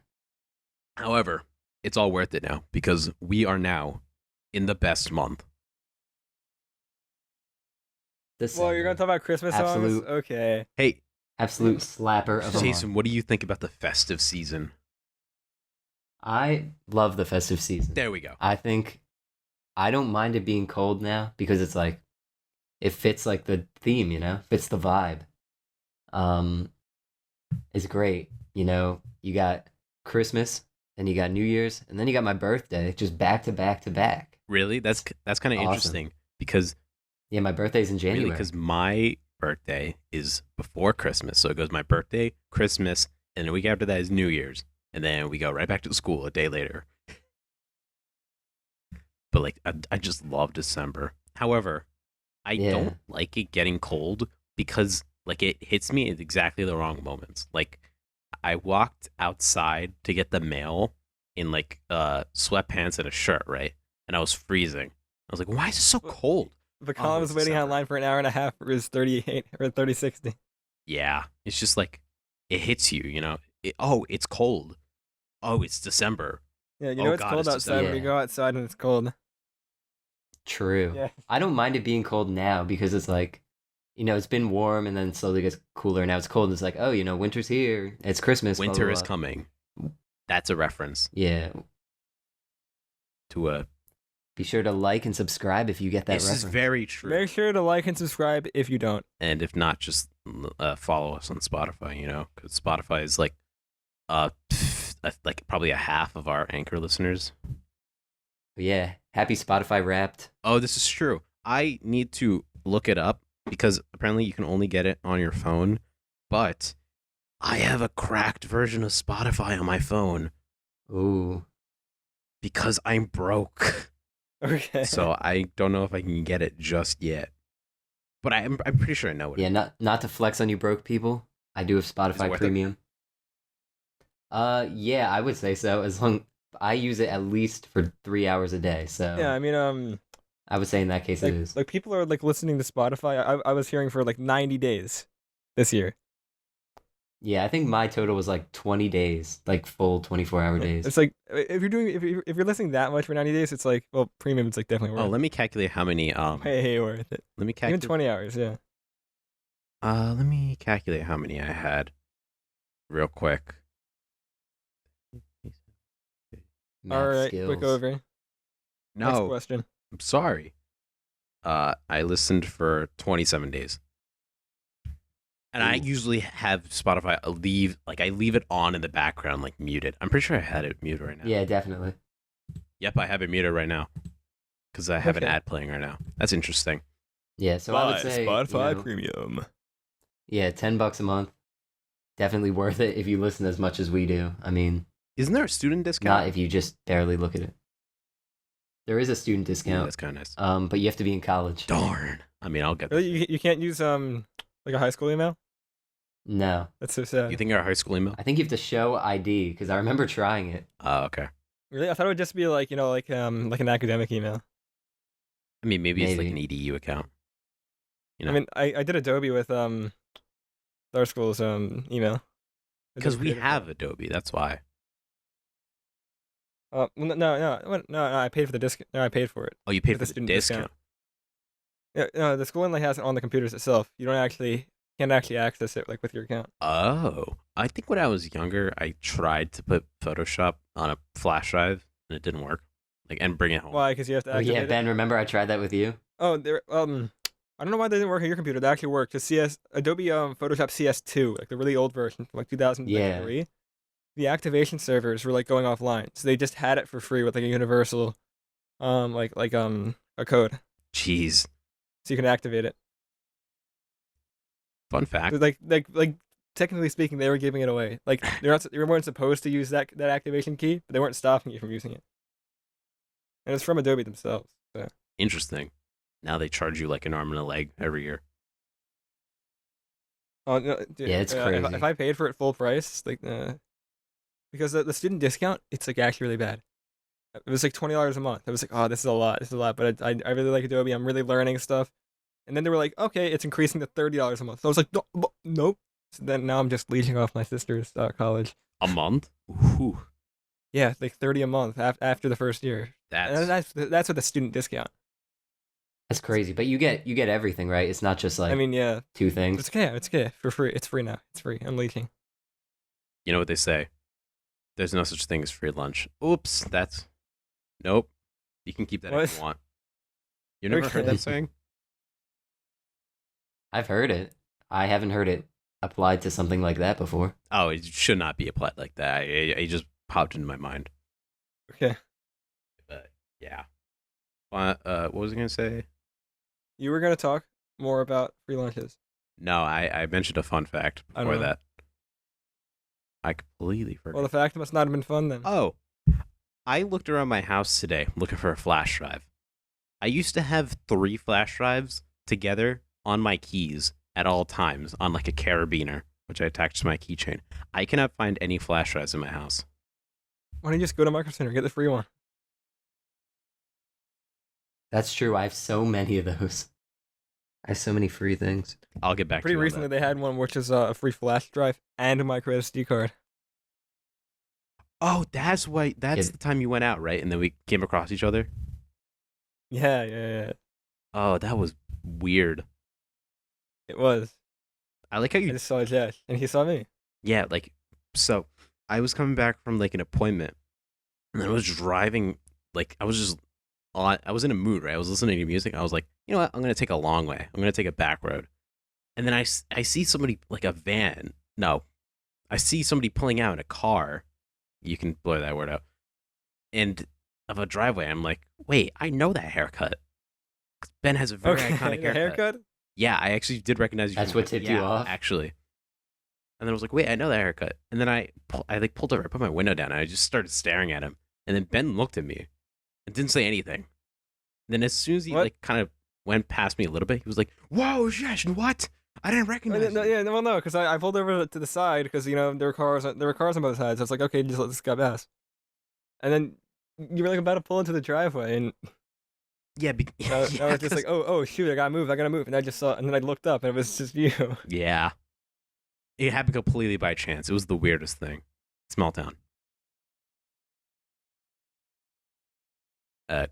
However, it's all worth it now because we are now in the best month. Well, you're gonna talk about Christmas Absolute- songs? Okay. Hey, Absolute slapper of a Jason, month. what do you think about the festive season? I love the festive season. There we go. I think I don't mind it being cold now because it's like it fits like the theme, fits the vibe. It's great. You got Christmas, then you got New Year's, and then you got my birthday, just back to back to back. Really? That's kind of Awesome. interesting because Yeah, my birthday's in January. really because my birthday is before Christmas, so it goes my birthday, Christmas, and the week after that is New Year's, and then we go right back to school a day later. But like, I just love December. However, I Yeah. don't like it getting cold because like it hits me at exactly the wrong moments. Like, I walked outside to get the mail in like sweatpants and a shirt, right? And I was freezing. I was like, why is it so cold? But Colin was it's waiting December. online for an hour and a half for his 38 or 3060. Yeah, it's just like it hits you, you know. Oh, it's cold. Oh, it's December. Yeah, you Oh know it's God, cold it's outside when December. you go outside and it's cold. True. Yeah. I don't mind it being cold now because it's like, it's been warm and then slowly gets cooler. Now it's cold and it's like, oh, winter's here. It's Christmas. Blah, Winter blah, is blah. coming. That's a reference Yeah. to a. Be sure to like and subscribe if you get that This reference. is very true. Make sure to like and subscribe if you don't. And if not, just follow us on Spotify. You know, because Spotify is like, like probably a half of our Anchor listeners. But yeah. Happy Spotify Wrapped. Oh, this is true. I need to look it up because apparently you can only get it on your phone. But I have a cracked version of Spotify on my phone Ooh. because I'm broke. Okay. So I don't know if I can get it just yet. But I'm pretty sure I know it. Yeah, not to flex on you broke people. I do have Is it Spotify worth it? Premium. Yeah, I would say so. As long I use it at least for 3 hours a day. So Yeah, I mean, I would say in that case it is. like people are like listening to Spotify. I was hearing for like 90 days this year. Yeah, I think my total was like 20 days, like full 24-hour days. It's like if you're listening that much for 90 days, it's like, well, premium is like definitely worth Oh, let me calculate how many. way worth it. Let me Even calculate. 20 hours, yeah. Let me calculate how many I had, real quick. Math All right, skills. quick over. Next No, question. I'm sorry. I listened for 27 days. And I Ooh. usually have Spotify I leave it on in the background, like muted. I'm pretty sure I had it muted right now. Yeah, definitely. Yep, I have it muted right now. Because I have an Okay. ad playing right now. That's interesting. Yeah, so I would say Premium. yeah, $10 a month. Definitely worth it if you listen as much as we do. I mean, Isn't there a student discount? not if you just barely look at it. There is a student Yeah, discount, that's kind of nice. but you have to be in college. Darn. I mean, I'll get that. Really, you can't use like a high school email? No, That's so sad. You think our high school email? I think you have to show ID because I remember trying it. Oh, okay. Really? I thought it would just be like, like an academic email. I mean, maybe it's like an Maybe. EDU account. You know? I mean, I did Adobe with our school's email. Because we have Adobe, that's why. No, I paid for the discount. No, I paid for it. Oh, you paid With for the the student discount. discount. Yeah, no, the school only has it on the computers itself. You can't actually access it like with your account. Oh, I think when I was younger, I tried to put Photoshop on a flash drive and it didn't work. And bring it home. Why? Because you have to Oh activate yeah, it. Ben, remember I tried that with you? Oh, there. I don't know why they didn't work on your computer. They actually worked. Cause Adobe Photoshop CS2, like the really old version from like 2003. The activation servers were like going offline, so they just had it for free with like a universal, a code, Jeez. so you can activate it. Fun fact. So, like technically speaking, they were giving it away. Like they weren't supposed to use that activation key, but they weren't stopping you from using it. And it's from Adobe themselves. So. Interesting. Now they charge you like an arm and a leg every year. Oh no, dude, Yeah, it's crazy. If I paid for it full price, because the student discount, it's like actually really bad. It was like $20 a month. I was like, oh, this is a lot. But I really like Adobe. I'm really learning stuff. And then they were like, okay, it's increasing to $30 a month. So I was like, no, nope. So then now I'm just leeching off my sister's college. A month? Ooh, Yeah, like 30 a month after the first year. And that's that's with the student discount. That's crazy. But you get everything, right? It's not just like I mean, yeah, two things. it's okay for free. It's free now. It's free. I'm leeching. you know what they say. There's no such thing as free lunch. Oops, nope. You can keep that if you What? want. You never heard that Okay. saying? I've heard it. I haven't heard it applied to something like that before. Oh, it should not be applied like that. It just popped into my mind. Okay. But yeah. What was I gonna say? You were gonna talk more about free lunches. No, I mentioned a fun fact I don't before know. that. I completely forgot. Well, the fact must not have been fun then. Oh, I looked around my house today looking for a flash drive. I used to have 3 flash drives together on my keys at all times on like a carabiner, which I attached to my keychain. I cannot find any flash drives in my house. Why don't you just go to Micro Center and get the free one? That's true. I have so many of those. I have so many free things. I'll get back Pretty to you on recently, that. they had one which is a free flash drive and a micro SD card. Oh, that's why. That's Yeah. the time you went out, right? And then we came across each other. Yeah. Oh, that was weird. It was. I like how I you. just saw Josh, and he saw me. Yeah, like so. I was coming back from like an appointment, and I was driving. Like I was just on. I was in a mood, right? I was listening to music. I was like, you know what? I'm gonna take a long way. I'm gonna take a back road. And then I see somebody like a van. No, I see somebody pulling out in a car. You can blur that word out. And of a driveway, I'm like, wait, I know that haircut. Ben has a very iconic the haircut. haircut. Yeah, I actually did recognize you. That's from what that. tipped you Yeah, off? actually. And then I was like, wait, I know that haircut. And then I like pulled over, I put my window down, and I just started staring at him. And then Ben looked at me and didn't say anything. And then as soon as he What? like kind of went past me a little bit, he was like, "Whoa, Jesh, what? I didn't recognize you." Yeah, well, no, because I pulled over to the side because there were cars on both sides. I was like, okay, just let this guy pass. And then you were like about to pull into the driveway, and Yeah, I was just 'cause- like, oh shoot, I gotta move, and I just saw, and then I looked up, and it was just you. yeah. It happened completely by chance. It was the weirdest thing. Small town.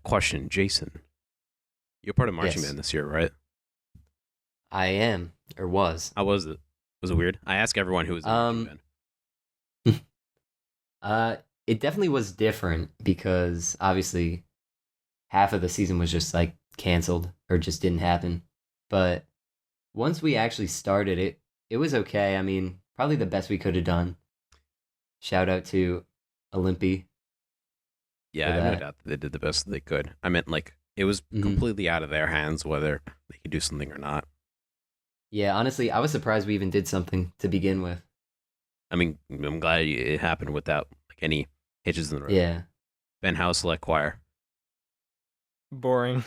Question, Jason. You're part of marching Yes. band this year, right? I am, or was. How was it? Was it weird? I ask everyone who was in marching band. It definitely was different because obviously half of the season was just like canceled or just didn't happen. But once we actually started it, it was okay. I mean, probably the best we could have done. Shout out to Olympi. Yeah, for I have no that. doubt that they did the best they could. I meant like it was Mhm. completely out of their hands whether they could do something or not. Yeah, honestly, I was surprised we even did something to begin with. I mean, I'm glad it happened without like any hitches in the road. Yeah. Ben House Select Choir. Boring.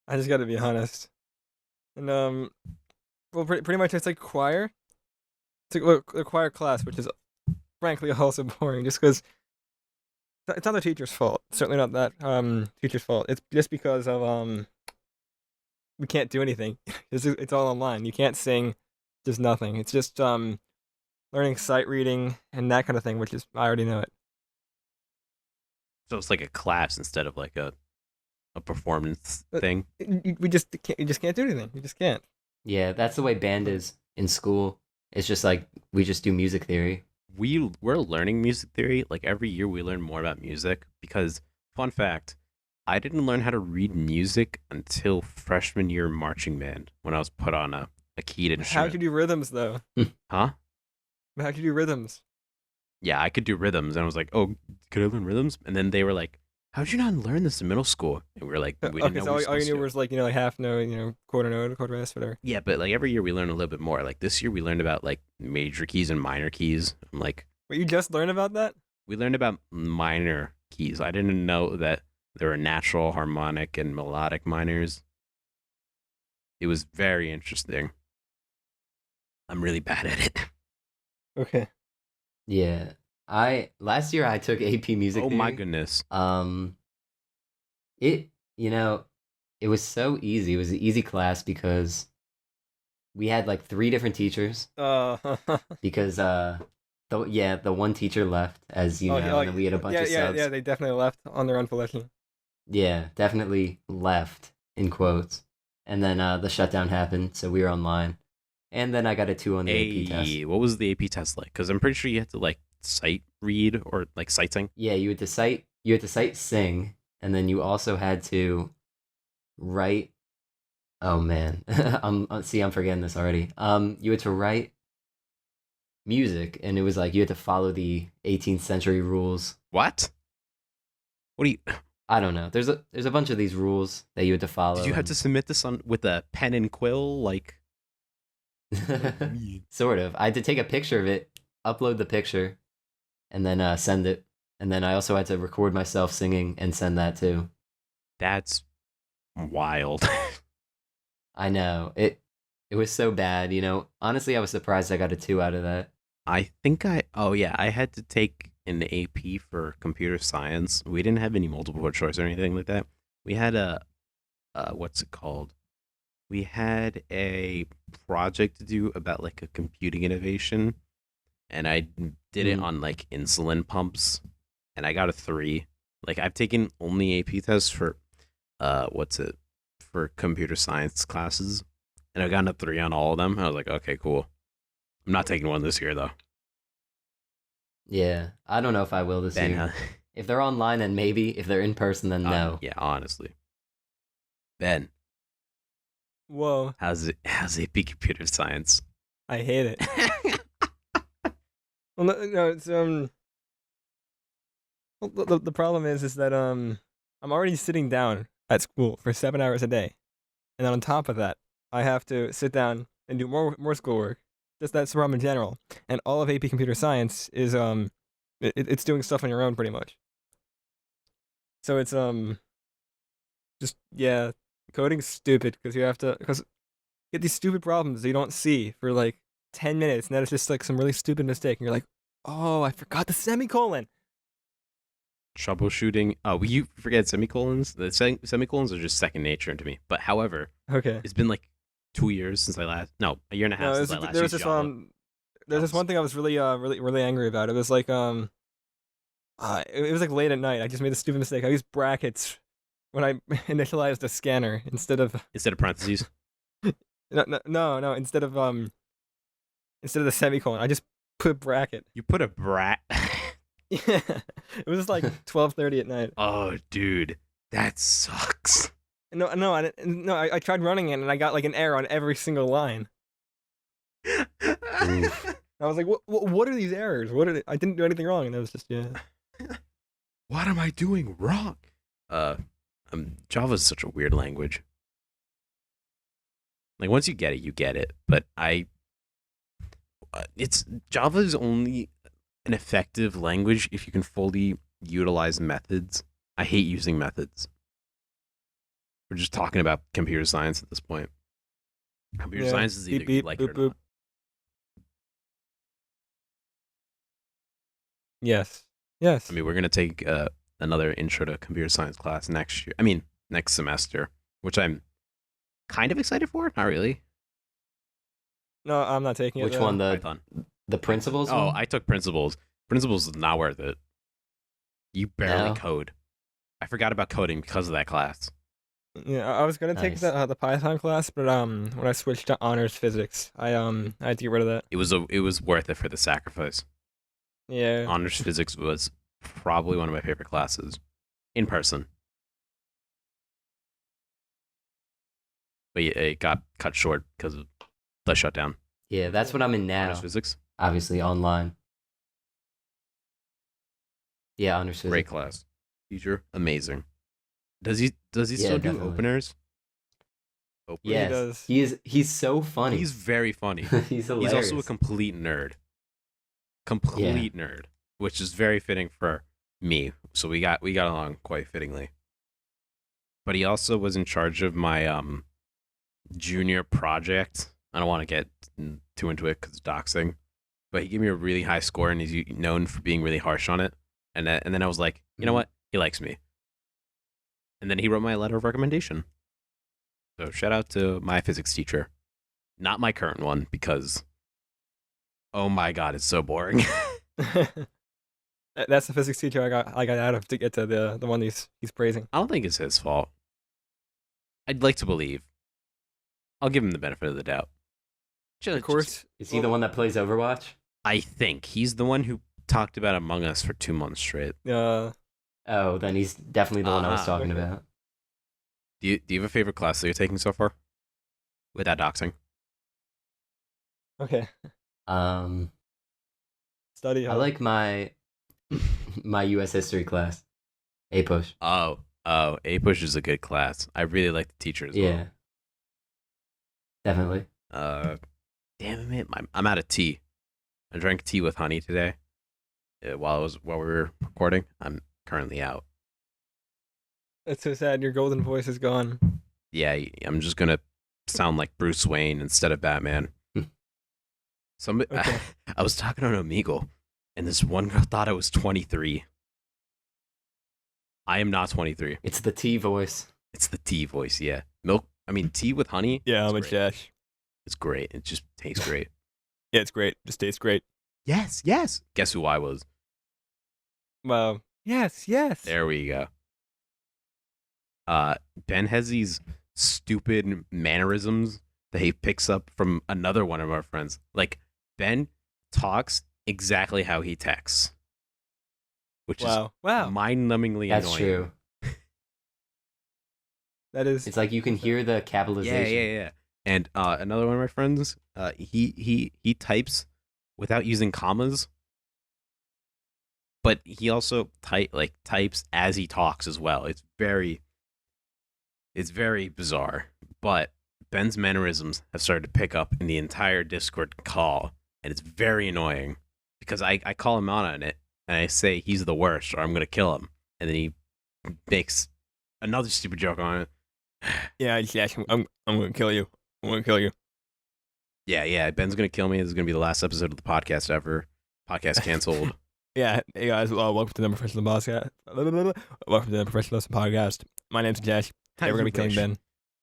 I just gotta be honest. And well, pretty much it's like choir. It's like a choir class, which is frankly also boring, just because it's not the teacher's fault. It's certainly not that teacher's fault. It's just because of we can't do anything. It's all online. You can't sing. There's nothing. It's just learning sight reading and that kind of thing, which is I already know it. So it's like a class instead of like a performance But- thing. We just can't. You just can't do anything. You just can't. Yeah, that's the way band is in school. It's just like we just do music theory. We're learning music theory. Like every year we learn more about music because fun fact, I didn't learn how to read music until freshman year marching band when I was put on a keyed How'd instrument. you do rhythms though? Huh? How'd you do rhythms? Yeah, I could do rhythms and I was like, "Oh, could I learn rhythms?" And then they were like, "How'd you not learn this in middle school?" And we were like, "We didn't know so we were all you supposed knew to." was like like half note, quarter rest, whatever. Yeah, but like every year we learn a little bit more. Like this year we learned about like major keys and minor keys. I'm like, Wait, you just learned about that? we learned about minor keys. I didn't know that there were natural, harmonic, and melodic minors. It was very interesting. I'm really bad at it. Okay. Yeah. Last year I took AP music Oh theory. my goodness. It it was so easy. It was an easy class because we had like 3 different teachers because the one teacher left, as you know, and then we had a bunch of subs. yeah. They definitely left on their own volition. Yeah, definitely left in quotes. And then the shutdown happened, so we were online. And then I got a 2 on the AP test. Hey, what was the AP test like? Because I'm pretty sure you had to like sight read or like sight sing. Yeah, you had to cite sing, and then you also had to write. Oh man, I'm forgetting this already. You had to write music, and it was like you had to follow the 18th century rules. What? What do you? I don't know. There's a bunch of these rules that you had to follow. Did you have to submit this on with a pen and quill? Like, to? Sort of. I had to take a picture of it, upload the picture, and then send it. And then I also had to record myself singing and send that too. that's wild. I know it was so bad. Honestly, I was surprised I got a 2 out of that. I think oh yeah, I had to take an AP for computer science. We didn't have any multiple choice or anything like that. We had a what's it called? we had a project to do about like a computing innovation, and I did it Mm. on like insulin pumps, and I got a 3. Like I've taken only AP tests for for computer science classes, and I've gotten a 3 on all of them. I was like, okay, cool. I'm not taking one this year though. Yeah, I don't know if I will this Ben, year. huh? If they're online, then maybe. If they're in person, then no. Yeah, honestly. Ben, Whoa, how's AP computer science? I hate it. Well, no, it's well, the problem is that I'm already sitting down at school for 7 hours a day, and then on top of that, I have to sit down and do more schoolwork. Just that's the problem in general, and all of AP Computer Science is it's doing stuff on your own pretty much. So it's just yeah, coding's stupid because you have to because get these stupid problems that you don't see for like 10 minutes, and then it's just like some really stupid mistake, and you're like, oh, I forgot the semicolon. Troubleshooting. Oh, you forget semicolons? The semicolons are just second nature to me. But however, Okay. it's been like 2 years since a year and a half No, since I last there was used this Java. there's this one thing I was really angry about. It was like it was like late at night. I just made a stupid mistake. I used brackets when I initialized a scanner instead of Instead of parentheses. no instead of the semicolon. I just put bracket. You put a brat. Yeah, it was like 12:30 at night. Oh, dude, that sucks. No, I tried running it and I got like an error on every single line. Oof. I was like, what are these errors? I didn't do anything wrong, and it was just yeah. What am I doing wrong? Java's such a weird language. Like once you get it. But Java is only an effective language if you can fully utilize methods. I hate using methods. We're just talking about computer science at this point. Computer Yeah. science is either Beep, you beep, like boop, it or not. boop. Yes. I mean, we're gonna take another intro to computer science class next year. I mean, next semester, which I'm kind of excited for. Not really. No, I'm not taking it. Which though. one? Python. The principles Oh, one? I took principles. Principles is not worth it. You barely No? code. I forgot about coding because of that class. Yeah, I was gonna take Nice. the Python class, but when I switched to honors physics, I had to get rid of that. It was worth it for the sacrifice. Yeah. Honors physics was probably one of my favorite classes in person. But yeah, it got cut short because of the shutdown. Yeah, that's what I'm in now. Honors physics, Obviously, online. Yeah, honors great physics. class. Teacher, amazing. Does he Yeah, still do definitely. openers? Yes, does. he's so funny. He's very funny. He's hilarious. He's also a complete nerd. Complete nerd, which is very fitting for me. So we got along quite fittingly. But he also was in charge of my junior project. I don't want to get too into it because it's doxing. But he gave me a really high score, and he's known for being really harsh on it. And then I was like, you know Mhm. what? He likes me. And then he wrote my letter of recommendation. So shout out to my physics teacher. Not my current one, because oh my god, it's so boring. That's the physics teacher I got out of to get to the one he's praising. I don't think it's his fault. I'd like to believe. I'll give him the benefit of the doubt. Of course. Is he the one that plays Overwatch? I think he's the one who talked about Among Us for 2 months straight. Oh, then he's definitely the one I was talking okay. about. Do you have a favorite class that you're taking so far? Without doxing. Okay. Study I hall. like my my U.S. history class. A push. Oh, A-Push is a good class. I really like the teacher as Yeah. Definitely. well. Damn it, I'm out of tea. I drank tea with honey today. While we were recording. I'm currently out. It's so sad. Your golden voice is gone. Yeah, I'm just gonna sound like Bruce Wayne instead of Batman. Somebody, Okay. I was talking on Omegle, and this one girl thought I was 23. I am not 23. It's the T voice. It's the T voice, yeah. I mean, tea with honey. Yeah, it's I'm a great. Josh. It's great. It just tastes great. Yeah, it's great. Just tastes great. Yes, yes. Guess who I was? Wow. Yes. There we go. Ben has these stupid mannerisms that he picks up from another one of our friends. Like, Ben talks exactly how he texts, which is Wow. mind-numbingly That's annoying. true. That is. It's like you can hear the capitalization. Yeah. And another one of my friends, he types without using commas, but he also types as he talks as well. It's very bizarre. But Ben's mannerisms have started to pick up in the entire Discord call, and it's very annoying because I call him out on it and I say he's the worst or I'm gonna kill him, and then he makes another stupid joke on it. Yeah, Josh. I'm gonna kill you. I'm gonna kill you. Yeah. Ben's gonna kill me. This is gonna be the last episode of the podcast ever. Podcast canceled. Yeah. Hey guys, welcome to the Unprofessional Podcast. Welcome to the Unprofessionalism Podcast. My name's Josh. Today we're gonna be killing Ben.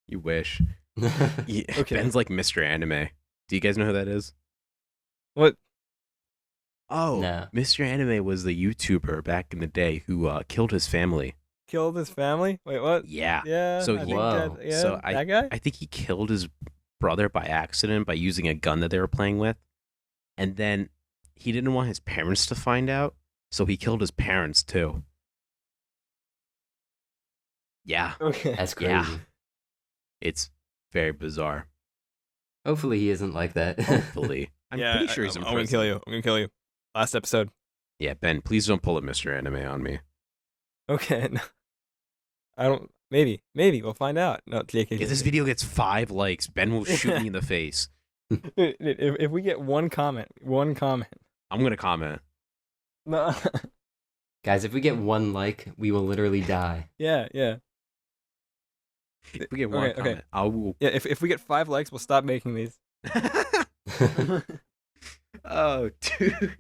You wish. Yeah, Okay. Ben's like Mr. Anime. Do you guys know who that is? What? Oh, No. Mr. Anime was the YouTuber back in the day who killed his family. Killed his family? Wait, what? Yeah. Yeah. So I he- think Whoa. that, yeah, So that guy. I think he killed his brother by accident by using a gun that they were playing with. And then he didn't want his parents to find out, so he killed his parents too. Yeah, Okay. That's crazy. Yeah. it's very bizarre. Hopefully he isn't like that. Hopefully. I'm yeah, pretty sure he's in I'm gonna prison. kill you. I'm gonna kill you. Last episode. Yeah, Ben, please don't pull a Mr. Anime on me. Okay. I don't. Maybe. We'll find out. No, JK. If this video gets 5 likes, Ben will shoot me in the face. If we get one comment. I'm gonna comment. No. Guys, if we get 1 like, we will literally die. Yeah. If we get one Okay. comment, I will. Yeah. If we get 5 likes, we'll stop making these. Oh, dude,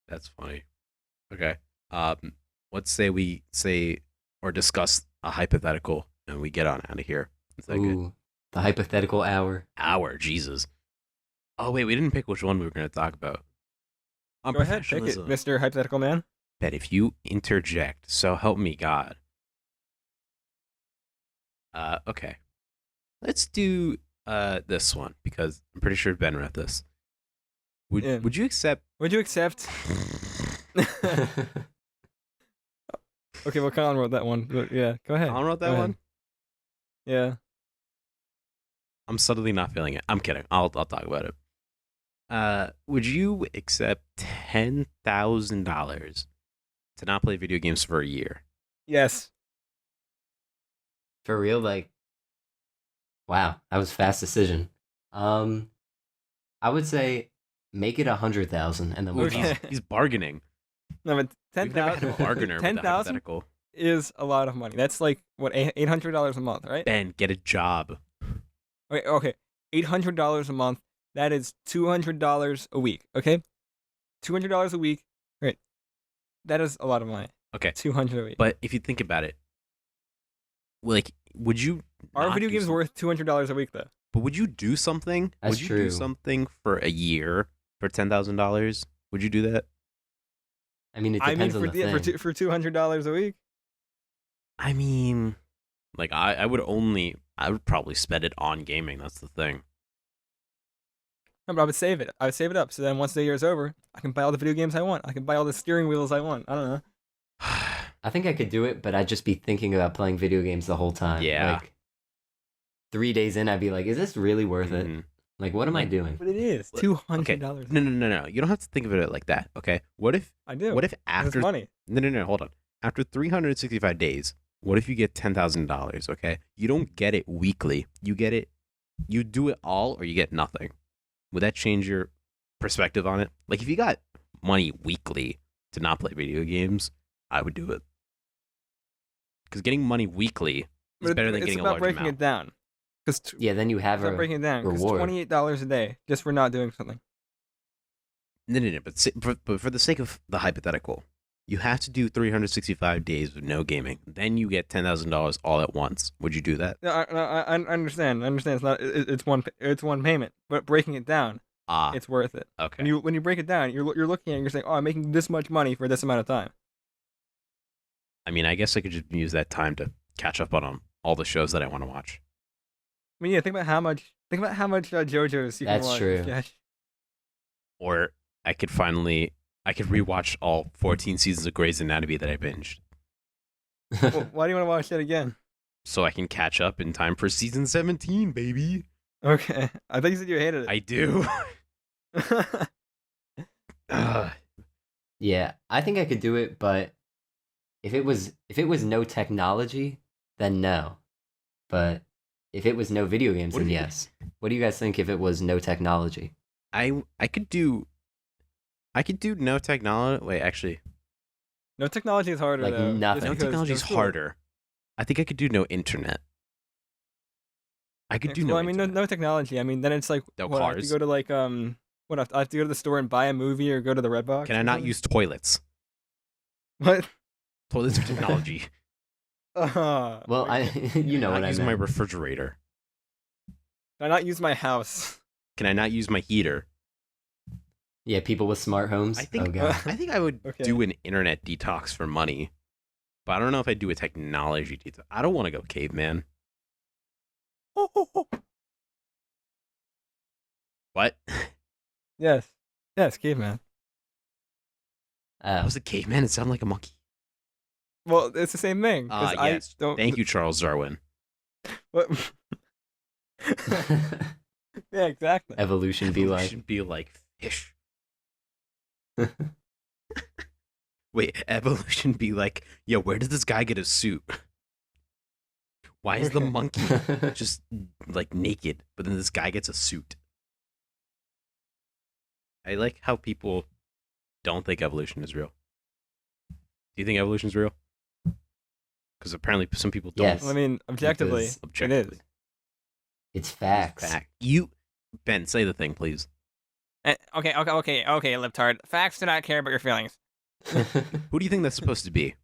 that's funny. Okay. Let's say we say or discuss a hypothetical, and we get on out of here. Is that good? Ooh, the hypothetical hour. Jesus. Oh wait, we didn't pick which one we were going to talk about. Go ahead, take it, Unprofessionalism. Mr. Hypothetical Man. Bet if you interject, so help me God. Okay. Let's do this one because I'm pretty sure Ben read this. Yeah. Would you accept? Would you accept? Okay, well, Colin wrote that one. But yeah, go ahead. Colin wrote that Go ahead. one. Yeah. I'm subtly not feeling it. I'm kidding. I'll talk about it. Would you accept $10,000 to not play video games for a year? Yes. For real, like, wow, that was a fast decision. I would say make it 100,000 and then Ooh, we'll Okay. he's bargaining. No, but We've never had a 10,000. bargainer with the 10,000 hypothetical. is a lot of money. That's like what $800 a month, right? Ben, get a job. Okay. $800 a month. That is $200 a week. Okay, $200 a week. Right. That is a lot of money. Okay. 200 a week. But if you think about it, like, would you? Are not video do games some- worth $200 a week though? But would you do something? That's would you true. do something for a year for $10,000? Would you do that? I mean, it I mean, depends on the thing. for $200 a week. I mean, like I would probably spend it on gaming. That's the thing. No, but I would save it. I would save it up. So then once the year's over, I can buy all the video games I want. I can buy all the steering wheels I want. I don't know. I think I could do it, but I'd just be thinking about playing video games the whole time. Yeah. Like, 3 days in, I'd be like, is this really worth it? Mhm. Like, what am I doing? But it is Look, $200. No. You don't have to think of it like that. Okay. What if I do. What if It's after money? No, hold on. After 365 days, what if you get $10,000, okay? You don't get it weekly. You do it all or you get nothing. Would that change your perspective on it? Like if you got money weekly to not play video games, I would do it. Cuz getting money weekly is But better than it's getting a about large breaking amount. it down. Because Yeah, then you have about a breaking it down. Because reward. $28 a day just for not doing something. No, but for the sake of the hypothetical, You have to do 365 days with no gaming. Then you get $10,000 all at once. Would you do that? No, I understand. I understand. It's not. It's one payment, but breaking it down, Ah, it's worth it. okay. When you break it down, you're looking at it and you're saying, oh, I'm making this much money for this amount of time. I mean, I guess I could just use that time to catch up on all the shows that I want to watch. I mean, yeah. Think about how much JoJo's you can That's watch. true. Yeah. Or I could rewatch all 14 seasons of Grey's Anatomy that I binged, Well, why do you want to watch that again? so I can catch up in time for season 17, baby. Okay. I thought you said you hated it. I do. Yeah, I think I could do it, but if it was no technology, then no. But if it was no video games, What do then you- yes. What do you guys think if it was no technology? I could do no technology. Wait, actually, No technology is harder. Like though, just nothing. no because technology is there's cool- harder. I think I could do no internet. I could do no. Well, I mean, internet. no technology. I mean, then it's like No what, I have cars. to go to like what I have to go to the store and buy a movie or go to the Redbox. Can I or not something? use toilets? What? Toilets are technology. Well, I you know Can I what not I use meant. my refrigerator? Can I not use my house? Can I not use my heater? Yeah, people with smart homes. I think Oh god. I think I would Okay. do an internet detox for money, but I don't know if I'd do a technology detox. I don't want to go caveman. What? Yes. Yes, caveman. I was a caveman. It sounded like a monkey. Well, it's the same thing. 'cause I Yes. don't. Thank you, Charles Darwin. What? Yeah, exactly. Evolution be like. Evolution be like fish. Wait, evolution be like, yeah, where did this guy get a suit? Why is the Okay. monkey just like naked, but then this guy gets a suit? I like how people don't think evolution is real. Do you think evolution is real? Because apparently some people don't. Yes. Well, I mean, objectively, Because it objectively. is. It's facts. Fact. Ben, say the thing, please. Okay, Liptard. Facts do not care about your feelings. Who do you think that's supposed to be?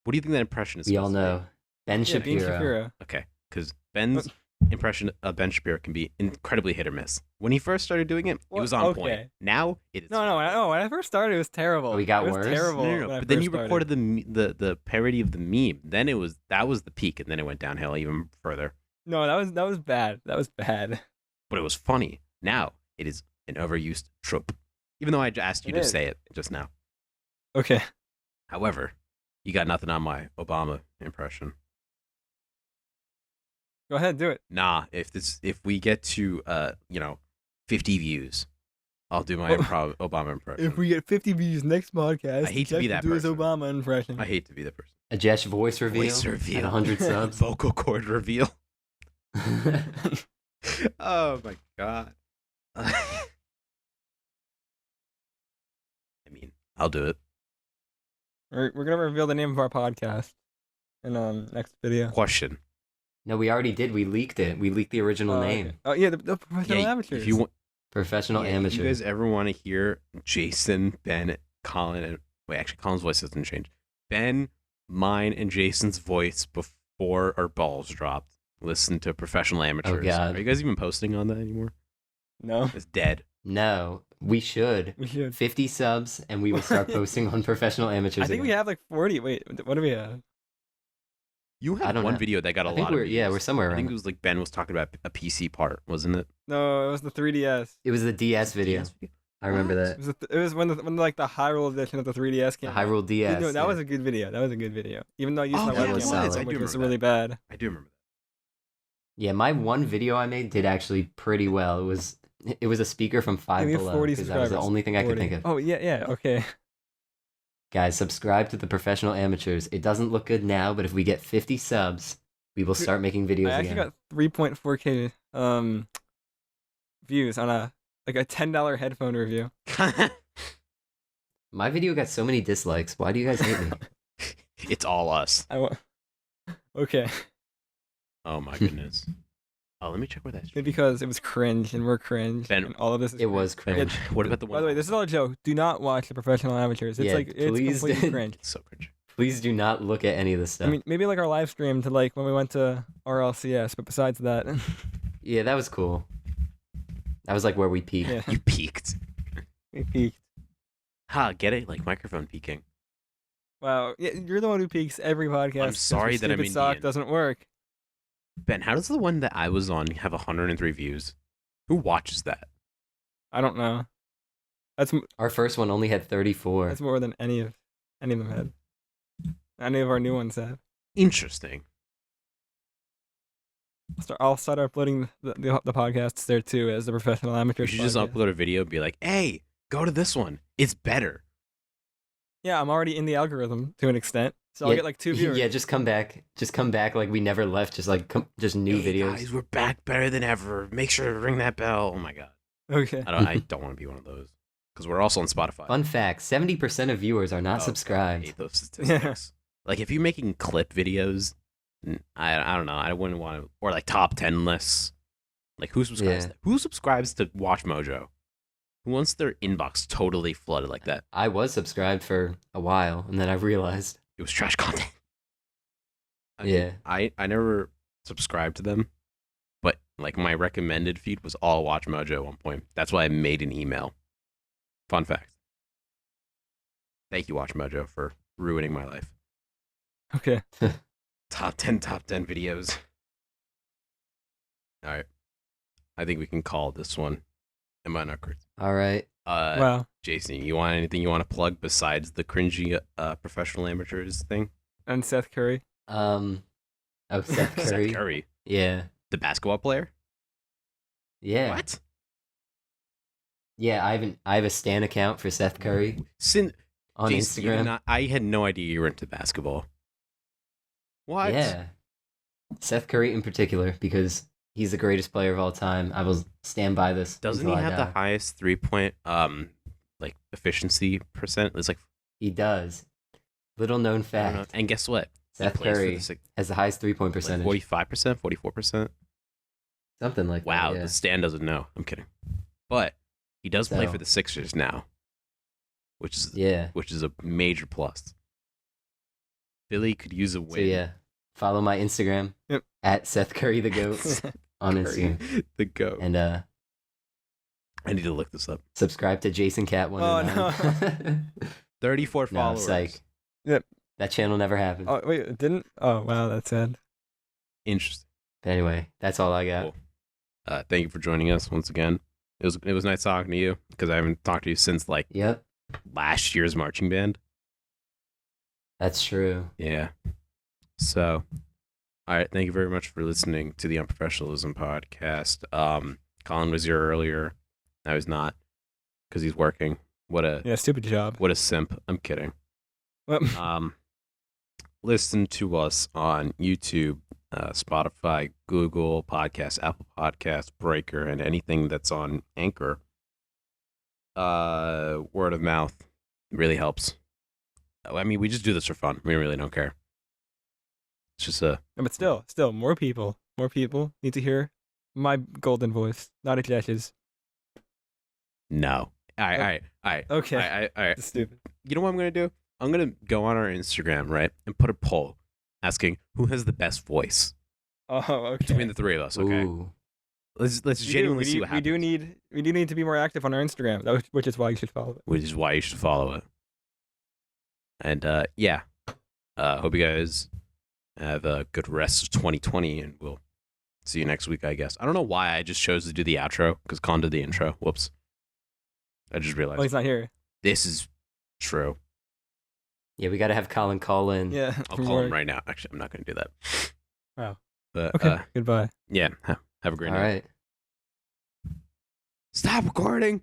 What do you think that impression is We supposed all to know. Ben Yeah, Bean Shapiro. Shapiro. be? Okay, because Ben's impression of Ben Shapiro can be incredibly hit or miss. When he first started doing it, it was on Okay. point. Now it is. No. When I first started, it was terrible. Oh, he got it was worse? Terrible. No. when I But then first you started. recorded the parody of the meme. Then that was the peak, and then it went downhill even further. No, that was bad. That was bad. But it was funny. Now it is an overused trope. Even though I asked you It to is. say it just now. Okay. However, you got nothing on my Obama impression. Go ahead, do it. Nah, if we get to 50 views, I'll do my Obama impression. If we get 50 views next podcast, I hate to be Jack that will do his person. Obama impression. I hate to be the person. A Jesh voice reveal. Voice reveal. At 100 subs. Vocal cord reveal. Oh my god. I mean, I'll do it. We're gonna reveal the name of our podcast in next video. Question. No, we already did. We leaked it. We leaked the original Okay. name. Oh yeah, the professional Yeah, amateurs. if you want, Professional yeah, amateur. you guys ever want to hear Jason, Ben, Colin, and wait, actually, Colin's voice doesn't change. Ben, mine, and Jason's voice before our balls dropped. Listen to Professional Amateurs. God. Are you guys even posting on that anymore? No, It's dead. No, we should. we should. 50 subs, and we will start posting on Professional Amateurs. I think we again. have like 40. Wait, what do we have? You I had don't one know. video that got a I think lot of we're views. we're somewhere I around. think it was like Ben was talking about a PC part, wasn't it? No, it was the 3DS. It was the DS video. DS video? I remember What? that. It was when like the Hyrule edition of the 3DS The came. out. Hyrule DS. No, that yeah. was a good video. That was a good video. Even though I used Oh, my that webcam was on solid. it, I which do was remember really bad. I do remember Yeah, my one video I made did actually pretty well. It was a speaker from Five Give me Below 40 because that was the subscribers. only thing I could 40. think of. Oh yeah, okay. Guys, subscribe to the Professional Amateurs. It doesn't look good now, but if we get 50 subs, we will start making videos I actually again. got 3.4K views on a $10 headphone review. that. My video got so many dislikes. Why do you guys hate me? It's all us. Okay. Oh my goodness. Oh, let me check where that's. Maybe because it was cringe and we're cringe. Ben- And all of this is It was cringe. cringe. What about the By one? the way, this is all a joke. Do not watch the professional amateurs. It's Yeah, like it's please completely don't. cringe. It's so cringe. Please do not look at any of this stuff. I mean, maybe like our live stream to like when we went to RLCS, but besides that, yeah, that was cool. That was like where we peaked. yeah, You peaked. we peaked. Ha, get it? Like microphone peaking. Wow, yeah, you're the one who peaks every podcast. I'm sorry that I'm stupid sock Indian. doesn't work. Ben, how does the one that I was on have 103 views? Who watches that? I don't know. That's Our first one only had 34. that's more than any of them had. Any of our new ones have. Interesting. I'll start uploading the podcasts there too as the professional You amateurs. should just podcast. upload a video and be like, hey, go to this one. It's better. Yeah, I'm already in the algorithm to an extent, so I'll Yeah, get like 2 viewers. Yeah, just come back. Just come back like we never left. Just like just new Hey, videos. guys, we're back better than ever. Make sure to ring that bell. Oh my god. Okay. I don't want to be one of those. Because we're also on Spotify. Fun fact: 70% of viewers are not Oh, subscribed. I hate those statistics. Like if you're making clip videos, I don't know. I wouldn't want to, or like top 10 lists. Like who subscribes? Yeah. Who subscribes to Watch Mojo? Who wants their inbox totally flooded like that? I was subscribed for a while, and then I realized. It was trash content. Yeah. I never subscribed to them, but like my recommended feed was all Watch Mojo at one point. That's why I made an email. Fun fact. Thank you, Watch Mojo, for ruining my life. Okay. Top 10 videos. All right. I think we can call this one. Am I not correct? All right. Wow. Jason, you want anything you want to plug besides the cringy professional amateurs thing? And Seth Curry. Oh, Seth Curry. Seth Curry, Yeah. the basketball player? Yeah. What? Yeah, I have a Stan account for Seth Curry on Jason, you did Instagram. not- I had no idea you were into basketball. What? Yeah. Seth Curry in particular, because he's the greatest player of all time. I will stand by this. Doesn't he until I have the die. highest 3-point like efficiency percent? It's like He does. Little known I don't know. fact. And guess what? He Seth plays for Curry the Six- has the highest 3-point like percentage. 45%, 44%. Something like Wow, that. Yeah. the Stan doesn't know. I'm kidding. But he does play So- for the Sixers now, which is Yeah. a major plus. Philly could use a So win. yeah. Follow my Instagram Yep. at Seth Curry the Goat on Instagram. the go. And I need to look this up. subscribe to Jason Cat one. Oh, no. 34 No, followers. psych. Yep. That channel never happened. Oh wait, it didn't? Oh wow, that's sad. Interesting. But anyway, that's all I got. Cool. Thank you for joining us once again. It was nice talking to you because I haven't talked to you since like Yep, last year's marching band. that's true. Yeah. So, all right. Thank you very much for listening to the Unprofessionalism podcast. Colin was here earlier. Now he's not because he's working. What Yeah, stupid job. a simp. I'm kidding. Well, Listen to us on YouTube, Spotify, Google Podcasts, Apple Podcasts, Breaker, and anything that's on Anchor. Word of mouth really helps. I mean, we just do this for fun. We really don't care. It's just but still, more people need to hear my golden voice, not Ajesh's. no. All right. Okay. All right. That's stupid. You know what I'm gonna do? I'm gonna go on our Instagram, right, and put a poll asking who has the best voice Oh, okay. between the three of us. Okay. Ooh. Let's genuinely see what happens. We do need to be more active on our Instagram, which is why you should follow it. Which is why you should follow it. And yeah, hope you guys have a good rest of 2020, and we'll see you next week, I guess. I don't know why I just chose to do the outro because Con did the intro. Whoops. I just realized Oh, he's not here. this is true. Yeah, we got to have Colin call in. Yeah. I'll from call him work. right now. Actually, I'm not going to do that. Wow. But Okay. Goodbye. yeah, have a great All night. right. Stop recording.